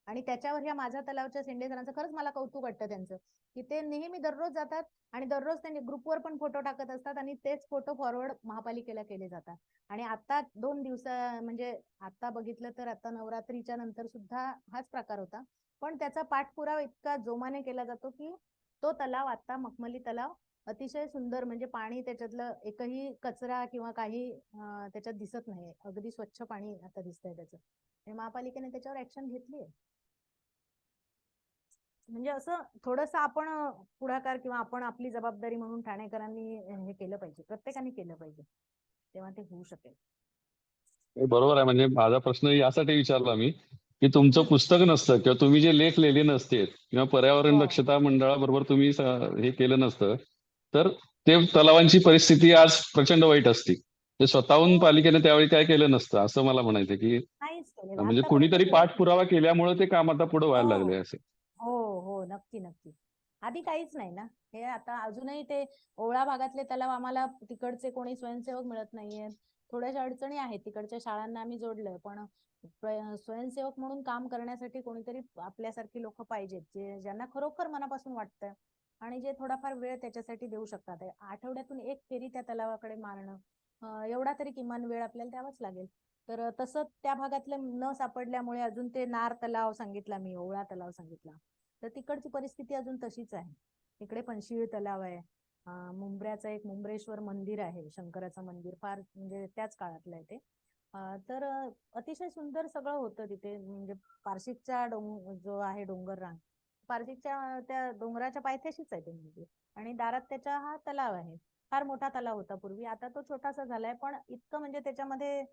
आणि त्याच्यावर ह्या माझ्या तलावच्या शेंडे सरांचं खरंच मला कौतुक वाटतं त्यांचं, की ते नेहमी दररोज जातात आणि दररोज त्यांनी ग्रुपवर पण फोटो टाकत असतात आणि तेच फोटो फॉरवर्ड महापालिकेला केले जातात. आणि आता 2 दिवसा म्हणजे आता बघितलं तर आता नवरात्रीच्या नंतर सुद्धा हाच प्रकार होता, पण त्याचा पाठपुरावा इतका जोमाने केला जातो की तो तलाव आता मखमली तलाव अतिशय सुंदर, म्हणजे पाणी त्याच्यातलं एकही कचरा किंवा काही त्याच्यात दिसत नाही, अगदी स्वच्छ पाणी आता दिसतंय त्याचं. आणि महापालिकेने त्याच्यावर ऍक्शन घेतली आहे. म्हणजे असं थोडंसं आपण पुढाकार किंवा आपण आपली जबाबदारी म्हणून ठाणेकरांनी हे केलं पाहिजे, प्रत्येकाने केलं पाहिजे, तेव्हा ते होऊ शकेल. हे बरोबर आहे. म्हणजे माझा प्रश्न यासाठी विचारला मी की तुमचं हम्म. पुस्तक नसतं किंवा तुम्ही जे लेख लिहिले नसते किंवा पर्यावरण हो. दक्षता मंडळाबरोबर तुम्ही हे केलं नसतं तर ते तलावांची परिस्थिती आज प्रचंड वाईट असती. ते स्वतःहून हो, पालिकेने त्यावेळी काय केलं नसतं असं मला म्हणायचं की नाहीच केलेलं म्हणजे आतापर्यंत कुणीतरी केलं. पाठपुरावा केल्यामुळे ते काम आता पुढे व्हायला लागले हो असे. हो हो, नक्की नक्की. आधी काहीच नाही ना. हे आता अजूनही ते ओळा भागातले तलाव आम्हाला तिकडचे कोणी स्वयंसेवक मिळत नाहीये. थोड्याशा अडचणी आहेत, तिकडच्या शाळांना आम्ही जोडलंय, पण स्वयंसेवक म्हणून काम करण्यासाठी कोणीतरी आपल्यासारखी लोक पाहिजेत, ज्यांना खरोखर मनापासून वाटतं आणि जे थोडाफार वेळ त्याच्यासाठी देऊ शकतात. आठवड्यातून एक फेरी त्या तलावाकडे मारणं, एवढा तरी किमान वेळ आपल्याला द्यावाच लागेल. तर तसं त्या भागातलं न सापडल्यामुळे अजून ते नार तलाव सांगितला मी, ओवळा तलाव सांगितला, तर तिकडची परिस्थिती अजून तशीच आहे. इकडे पणशिळ तलाव आहे, मुंब्र्याचं एक मुंब्रेश्वर मंदिर आहे, शंकराचं मंदिर, फार म्हणजे त्याच काळातलं आहे ते. तर अतिशय सुंदर सगळं होतं तिथे. म्हणजे पारशीकचा जो आहे डोंगर रांग, पारशीकच्या त्या डोंगराच्या पायथ्याशीच आहे ते मंदिर आणि दारात त्याच्या हा तलाव आहे. फार मोठा तलाव होता पूर्वी, आता तो छोटासा झालाय, पण इतकं म्हणजे त्याच्यामध्ये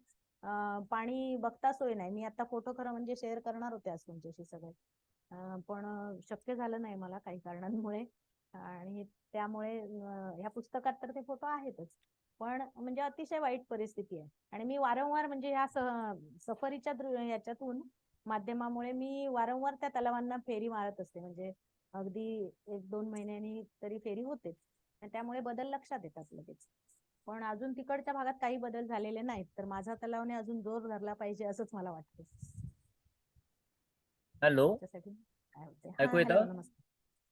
पाणी बघता सोय नाही. मी आता फोटो खरं म्हणजे शेअर करणार होते आज तुमच्याशी सगळे, पण शक्य झालं नाही मला काही कारणांमुळे, आणि त्यामुळे ह्या पुस्तकात तर ते फोटो आहेतच, पण म्हणजे अतिशय वाईट परिस्थिती आहे. आणि मी वारंवार म्हणजे ह्या सफरीच्या याच्यातून माध्यमामुळे मी वारंवार त्या तलावांना फेरी मारत असते. म्हणजे अगदी 1-2 महिन्यांनी तरी फेरी होतेच, आणि त्यामुळे बदल लक्षात येतात लगेच. पण अजून तिकडच्या भागात काही बदल झालेले नाहीत, तर माझा तलावने अजून जोर धरला पाहिजे असंच मला वाटतं. हॅलो, त्याच्यासाठी काय होते. ऐकू हॅलो, येतं? नमस्कार.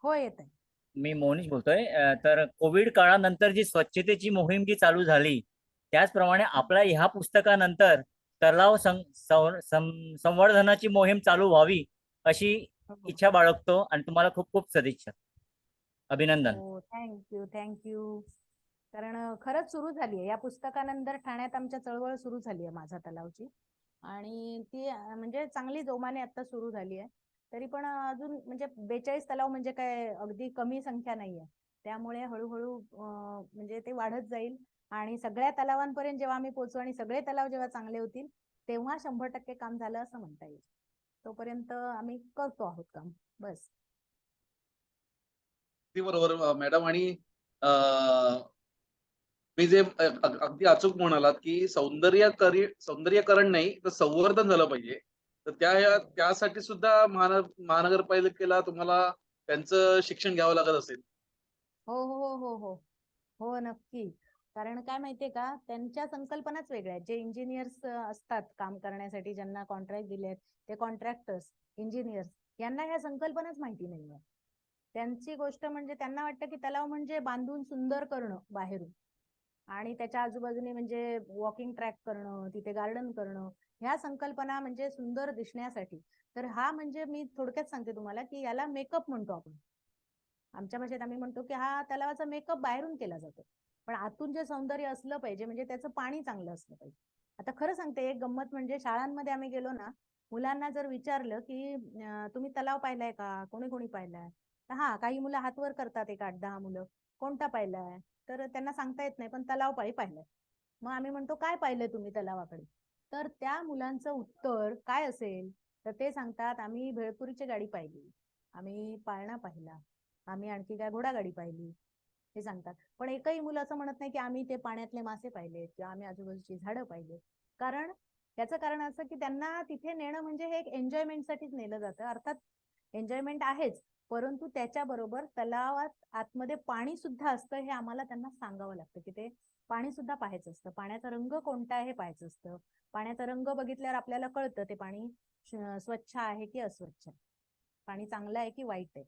हो, येत आहे. मी मोनिश बोलतोय. तर कोविड काळानंतर जी स्वच्छतेची मोहीम जी चालू झाली, त्याचप्रमाणे आपल्या ह्या पुस्तकानंतर तलाव संवर्धनाची मोहीम चालू व्हावी अशी इच्छा बाळगतो आणि तुम्हाला खूप खूप सदिच्छा. अभिनंदन. हो, थँक्यू. कारण खरंच सुरू झाली आहे या पुस्तकानंतर. ठाण्यात आमच्या चळवळ सुरू झाली आहे माझा तलावची, आणि ती म्हणजे चांगली जोमाने आता सुरू झाली आहे. तरी पण अजून म्हणजे 42 तलाव म्हणजे काय अगदी कमी संख्या नाहीये. त्यामुळे हळूहळू म्हणजे ते वाढत जाईल, आणि सगळ्या तलावांपर्यंत जेव्हा आम्ही पोहोचू आणि सगळे तलाव जेव्हा चांगले होतील, तेव्हा 100% काम झालं असं म्हणता येईल. तोपर्यंत आम्ही करतो आहोत काम, बस. अगदी बरोबर मॅडम. आणि मी जे अगदी अचूक म्हणालात की सौंदर्यीकरण नाही तर संवर्धन झालं पाहिजे. तर त्यासाठी सुद्धा महानगरपालिकेला तुम्हाला त्यांचं शिक्षण घ्यावं लागत असेल. हो हो हो हो हो, नक्की. कारण काय माहितीये का, त्यांच्या संकल्पनाच वेगळ्या आहेत. जे इंजिनियर्स असतात काम करण्यासाठी, ज्यांना कॉन्ट्रॅक्ट दिलेत, ते कॉन्ट्रॅक्टर्स, इंजिनियर्स, यांना ह्या संकल्पनाच माहिती नाहीये. त्यांची गोष्ट म्हणजे त्यांना वाटतं की तलाव म्हणजे बांधून सुंदर करणं बाहेरून, आणि त्याच्या आजूबाजूने म्हणजे वॉकिंग ट्रॅक करणं, तिथे गार्डन करणं, ह्या संकल्पना म्हणजे सुंदर दिसण्यासाठी. तर हा म्हणजे मी थोडक्यात सांगते तुम्हाला की याला मेकअप म्हणतो आपण. आमच्या भाषेत आम्ही म्हणतो की हा तलावाचा मेकअप बाहेरून केला जातो, पण आतून जे सौंदर्य असलं पाहिजे म्हणजे त्याचं पाणी चांगलं असलं पाहिजे. आता खरं सांगते, एक गंमत म्हणजे शाळांमध्ये आम्ही गेलो ना, मुलांना जर विचारलं की तुम्ही तलाव पाहिलाय का, कोणी कोणी पाहिलाय, तर हा काही मुलं हात वर करतात, एक 8-10 मुलं, कोणता पाहिलाय, तर त्यांना सांगता येत नाही, पण तलाव पाहिलाय. मग आम्ही म्हणतो काय पाहिलंय तुम्ही तलावाकडे, तर त्या मुलांचं उत्तर काय असेल, तर ते सांगतात आम्ही भेळपुरीची गाडी पाहिली, आम्ही पाळणा पाहिला, आम्ही आणखी काय घोडागाडी पाहिली, हे सांगतात. पण एकही मुलं असं म्हणत नाही की आम्ही ते पाण्यातले मासे पाहिले किंवा आम्ही आजूबाजूची झाडं पाहिले. कारण त्याचं कारण असं की त्यांना तिथे नेणं म्हणजे हे एक एन्जॉयमेंटसाठीच नेलं जातं. अर्थात एन्जॉयमेंट आहेच, परंतु त्याच्याबरोबर तलावात आतमध्ये पाणी सुद्धा असतं हे आम्हाला त्यांना सांगावं लागतं, की ते पाणी सुद्धा पाहायचं असतं, पाण्याचा रंग कोणता आहे हे पाहायचं असतं. पाण्याचा रंग बघितल्यावर आपल्याला कळतं ते पाणी स्वच्छ आहे की अस्वच्छ आहे, पाणी चांगलं आहे की वाईट आहे.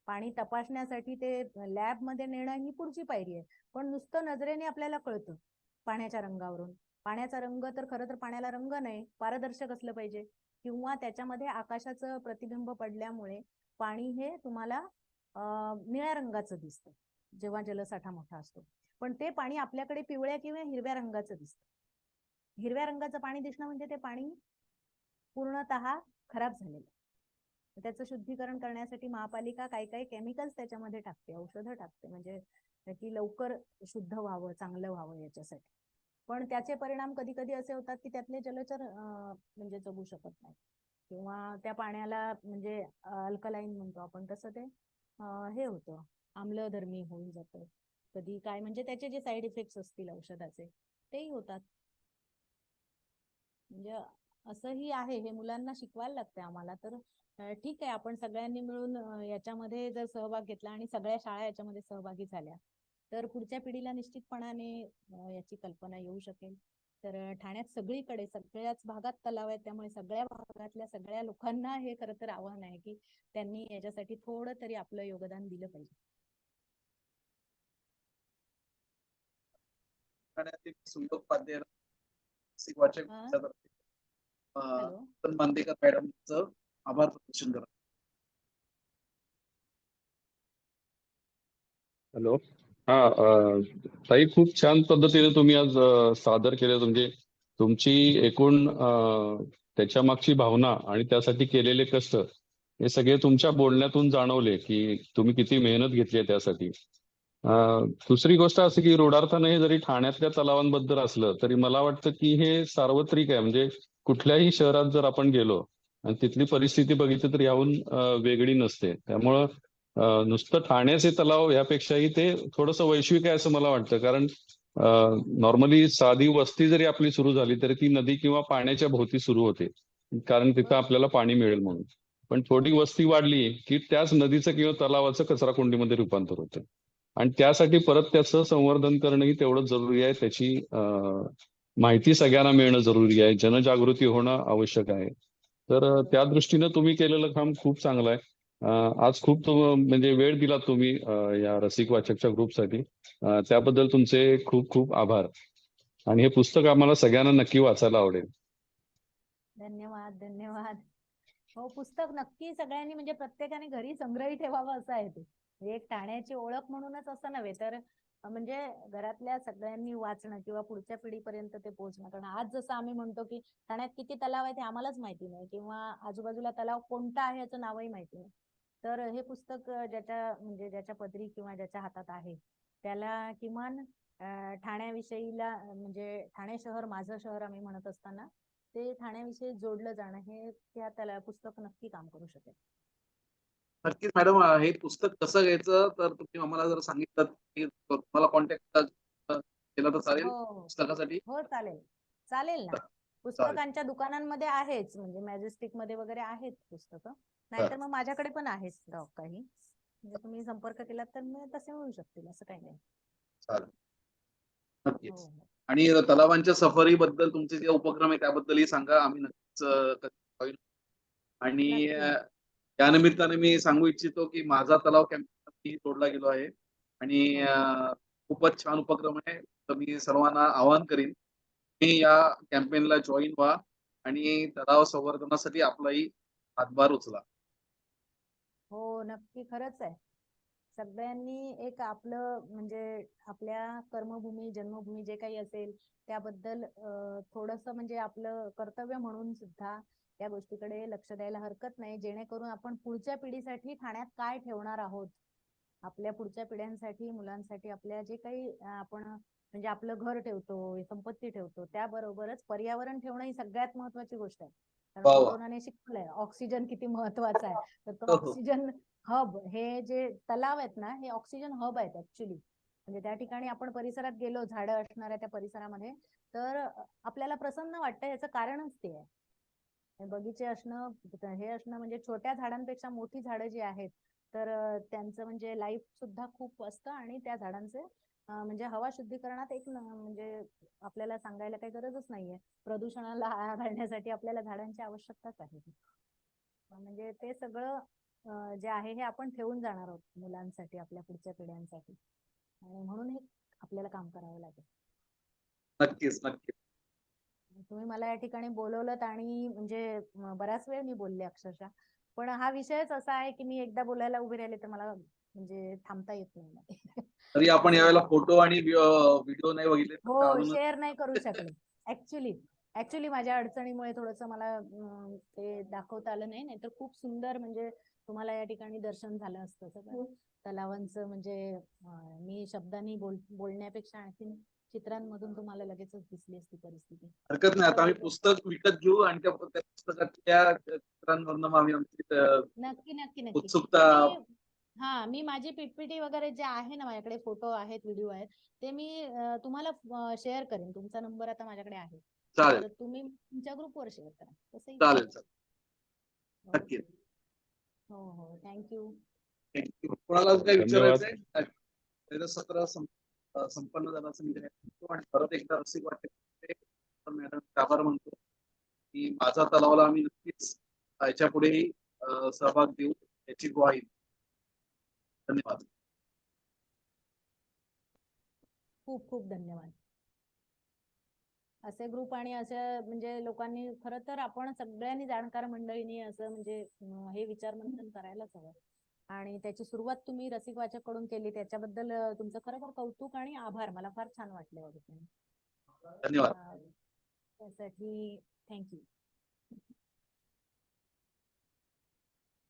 पाणी तपासण्यासाठी ते लॅब मध्ये नेणं ही पुढची पायरी आहे, पण नुसतं नजरेने आपल्याला कळतं पाण्याच्या रंगावरून. पाण्याचा रंग तर खरं तर पाण्याला रंग नाही, पारदर्शक असलं पाहिजे, किंवा त्याच्यामध्ये आकाशाचं प्रतिबिंब पडल्यामुळे पाणी हे तुम्हाला निळ्या रंगाचं दिसतं जेव्हा जलसाठा मोठा असतो. पण ते पाणी आपल्याकडे पिवळ्या किंवा हिरव्या रंगाचं दिसतं. हिरव्या रंगाचं पाणी दिसणं म्हणजे ते पाणी पूर्णतः खराब झालेलं. त्याचं शुद्धीकरण करण्यासाठी महापालिका काही काही केमिकल्स त्याच्यामध्ये टाकते, औषधं टाकते, म्हणजे की लवकर शुद्ध व्हावं, चांगलं व्हावं याच्यासाठी. पण त्याचे परिणाम कधी कधी असे होतात की त्यातले जलचर म्हणजे जगू शकत नाही, किंवा त्या पाण्याला म्हणजे अल्कलाईन म्हणतो आपण तसं ते हे होतं, आम्लधर्मी होऊन जातं कधी काय, म्हणजे त्याचे जे साईड इफेक्ट्स असतील औषधाचे तेही होतात. म्हणजे असंही आहे, हे मुलांना शिकवायला लागते आम्हाला. तर ठीक आहे, आपण सगळ्यांनी मिळून याच्यामध्ये जर सहभाग घेतला आणि सगळ्या शाळा याच्यामध्ये सहभागी झाल्या, तर पुढच्या पिढीला निश्चितपणाने याची कल्पना येऊ शकेल. तर ठाण्यात सगळीकडे सगळ्याच भागात तलाव आहेत, त्यामुळे सगळ्या भागातल्या सगळ्या लोकांना हे खरं तर आव्हान आहे की त्यांनी याच्यासाठी थोडं तरी आपलं योगदान दिलं पाहिजे. ठाण्यातील सुयोगपाध्याय रसिक वाचक हा. मंचातर्फे, हॅलो. रतन मांदेकर मॅडमचं आभार प्रदर्शन करा. हॅलो. हा, ताई, खूप छान पद्धतीने तुम्ही आज सादर केलं. म्हणजे तुमची एकूण त्याच्या मागची भावना आणि त्यासाठी केलेले कष्ट हे सगळे तुमच्या बोलण्यातून जाणवले की तुम्ही किती मेहनत घेतली आहे त्यासाठी. दुसरी गोष्ट अशी की रोडार्थाने हे जरी ठाण्यातल्या तलावांबद्दल असलं तरी मला वाटतं की हे सार्वत्रिक आहे. म्हणजे कुठल्याही शहरात जर आपण गेलो आणि तिथली परिस्थिती बघितली तर याहून वेगळी नसते. त्यामुळं नुसतं ठाण्याचे तलाव यापेक्षाही ते थोडंसं वैश्विक आहे असं मला वाटतं. कारण नॉर्मली साधी वस्ती जरी आपली सुरू झाली तरी ती नदी किंवा पाण्याच्या भोवती सुरू होते, कारण तिथं आपल्याला पाणी मिळेल म्हणून. पण थोडी वस्ती वाढली की त्याच नदीचं किंवा तलावाचं कचरा कुंडीमध्ये रूपांतर होतं. आणि त्यासाठी परत त्याचं संवर्धन करणंही तेवढंच जरुरी आहे. त्याची माहिती सगळ्यांना मिळणं जरुरी आहे. जनजागृती होणं आवश्यक आहे. तर त्या दृष्टीनं तुम्ही केलेलं काम खूप चांगलं आहे. आज खूप म्हणजे वेळ दिला तुम्ही या रसिक वाचकच्या ग्रुपसाठी. त्याबद्दल तुमचे खूप खूप आभार. आणि हे पुस्तक आम्हाला सगळ्यांना नक्की वाचायला आवडेल. धन्यवाद, धन्यवाद. हो, पुस्तक नक्की सगळ्यांनी म्हणजे प्रत्येकाने घरी संग्रही ठेवावं असं आहे ते. म्हणजे एक ठाण्याची ओळख म्हणूनच असं नव्हे तर म्हणजे घरातल्या सगळ्यांनी वाचणं किंवा पुढच्या पिढीपर्यंत ते पोहोचणं. कारण आज जसं आम्ही म्हणतो की ठाण्यात किती तलाव आहेत हे आम्हालाच माहिती नाही किंवा आजूबाजूला तलाव कोणता आहे याचं नावही माहिती नाही. तर हे पुस्तक ज्याच्या पदरी किंवा ज्याच्या हातात आहे त्याला किमान ठाण्याविषयीला म्हणजे ठाणे शहर माझं शहर आम्ही म्हणत असताना ते ठाण्याविषयी जोडलं जाणं हे त्याला पुस्तक नक्की काम करू शकेल. नक्कीच मॅडम, हे पुस्तक कसं घ्यायचं तर तुम्ही आम्हाला जर सांगितलं की तुम्हाला कॉन्टॅक्ट केला तर चालेल हो पुस्तकासाठी. हो, चालेल चालेल ना. पुस्तकांच्या दुकानांमध्ये आहेच, म्हणजे मॅजेस्टिक मध्ये वगैरे आहेत पुस्तकं. नाहीतर मग माझ्याकडे पण आहे स्टॉक काही. म्हणजे तुम्ही संपर्क केलात तर मग तसे मिळू शकतील, असं काही नाही. चालेल, हो नक्कीच. हो. आणि तलावांच्या सफरी बद्दल तुमचे जे उपक्रम आहे त्याबद्दलही सांगा. आम्ही नक्कीच कधी join. आणि नक्की. त्या निमित्ताने मी सांगू इच्छितो की माझा तलाव कॅम्पेन जोडला गेलो आहे आणि हो. खूपच छान उपक्रम आहे. तर मी सर्वांना आवाहन करीन की या कॅम्पेनला जॉईन व्हा आणि तलाव संवर्धनासाठी आपलाही हातभार उचला. हो, नक्की, खरंच आहे. सगळ्यांनी एक आपलं म्हणजे आपल्या कर्मभूमी जन्मभूमी जे काही असेल त्याबद्दल थोडंसं म्हणजे आपलं कर्तव्य म्हणून सुद्धा या गोष्टीकडे लक्ष द्यायला हरकत नाही, जेणेकरून आपण पुढच्या पिढीसाठी ठाण्यात काय ठेवणार आहोत, आपल्या पुढच्या पिढ्यांसाठी, मुलांसाठी आपल्या जे काही आपण म्हणजे आपलं घर ठेवतो, संपत्ती ठेवतो, त्याबरोबरच पर्यावरण ठेवणं ही सगळ्यात महत्वाची गोष्ट आहे. कारण वा वा. कोरोनाने शिकवलंय ऑक्सिजन किती महत्वाचा आहे. तर तो हो, हो. ऑक्सिजन हब, हे जे तलाव आहेत ना, हे ऑक्सिजन हब आहेत ऍक्च्युली. म्हणजे त्या ठिकाणी आपण परिसरात गेलो, झाडं असणाऱ्या त्या परिसरामध्ये, तर आपल्याला प्रसन्न वाटतं. याचं कारणच ते आहे. बगीचे असणं, हे असणं, म्हणजे छोट्या झाडांपेक्षा मोठी झाडं जी आहेत तर त्यांचं म्हणजे लाईफ सुद्धा खूप असतं. आणि त्या झाडांचे म्हणजे हवा शुद्धीकरणात एक म्हणजे आपल्याला सांगायला काही गरजच नाहीये. प्रदूषणाला आळा घालण्यासाठी आपल्याला झाडांची आवश्यकताच आहे. म्हणजे ते सगळं जे आहे हे आपण ठेवून जाणार आहोत मुलांसाठी, आपल्या पुढच्या पिढ्यांसाठी. आणि म्हणून हे आपल्याला काम करावं लागेल. नक्कीच नक्कीच. तुम्ही मला या ठिकाणी बोलवलं आणि म्हणजे बराच वेळ मी बोलले अक्षरशः. पण हा विषयच असा आहे की मी एकदा बोलायला उभी राहिले तर मला म्हणजे थांबता येत नाही. तरी आपण असं यावेळेला आहे. फोटो आणि व्हिडिओ नाही बघितले तर हो, अजूनच शेअर नाही करू शकले. ऍक्च्युली ऍक्च्युली माझ्या अडचणीमुळे थोडस मला ते दाखवता आलं नाही. नाहीतर खूप सुंदर म्हणजे तुम्हाला या ठिकाणी दर्शन झालं असतं सगळं तलावांचं. म्हणजे मी शब्दांनी बोलण्यापेक्षा आणखी चित्रांमधून तुम्हाला लगेचच दिसली असती परिस्थिती. हरकत नाही. आता आम्ही पुस्तक विकत घेऊ आणि त्या पुस्तकातल्या चित्रांवरनं मग आम्ही आमची नक्की नक्की नक्की. उत्सुकता. मी माझी पीपीटी वगैरे जे आहे ना, माझ्याकडे फोटो आहेत, व्हिडिओ आहेत, ते मी तुम्हाला शेअर करेन. तुमचा नंबर आता माझ्याकडे आहे, चालेल तर तुम्ही तुमच्या ग्रुपवर शेअर करा, तसंही चालेल चालेल. चालेल नक्की. हो हो, थँक्यू. कोणाला काही धन्यवाद. विचारायचंय? पहिलं सत्र संपन्न झालं असं मी आणि परत एकदा रसिक वाटते तर मॅडम आभार म्हणतो की माझा तलावला आम्ही नक्कीच याच्या पुढेही सहभाग देऊ याची ग्वाही. धन्यवाद. खूप खूप धन्यवाद. असे ग्रुप आणि अशा म्हणजे लोकांनी खरं तर आपण सगळ्यांनी जाणकार मंडळींनी असं म्हणजे हे विचार मंथन करायलाच हवं. आणि त्याची सुरुवात तुम्ही रसिक वाचक कडून केली त्याच्याबद्दल तुमचं खरोखर कौतुक आणि आभार. मला फार छान वाटलं या ठिकाणी. धन्यवाद. त्यासाठी थँक्यू.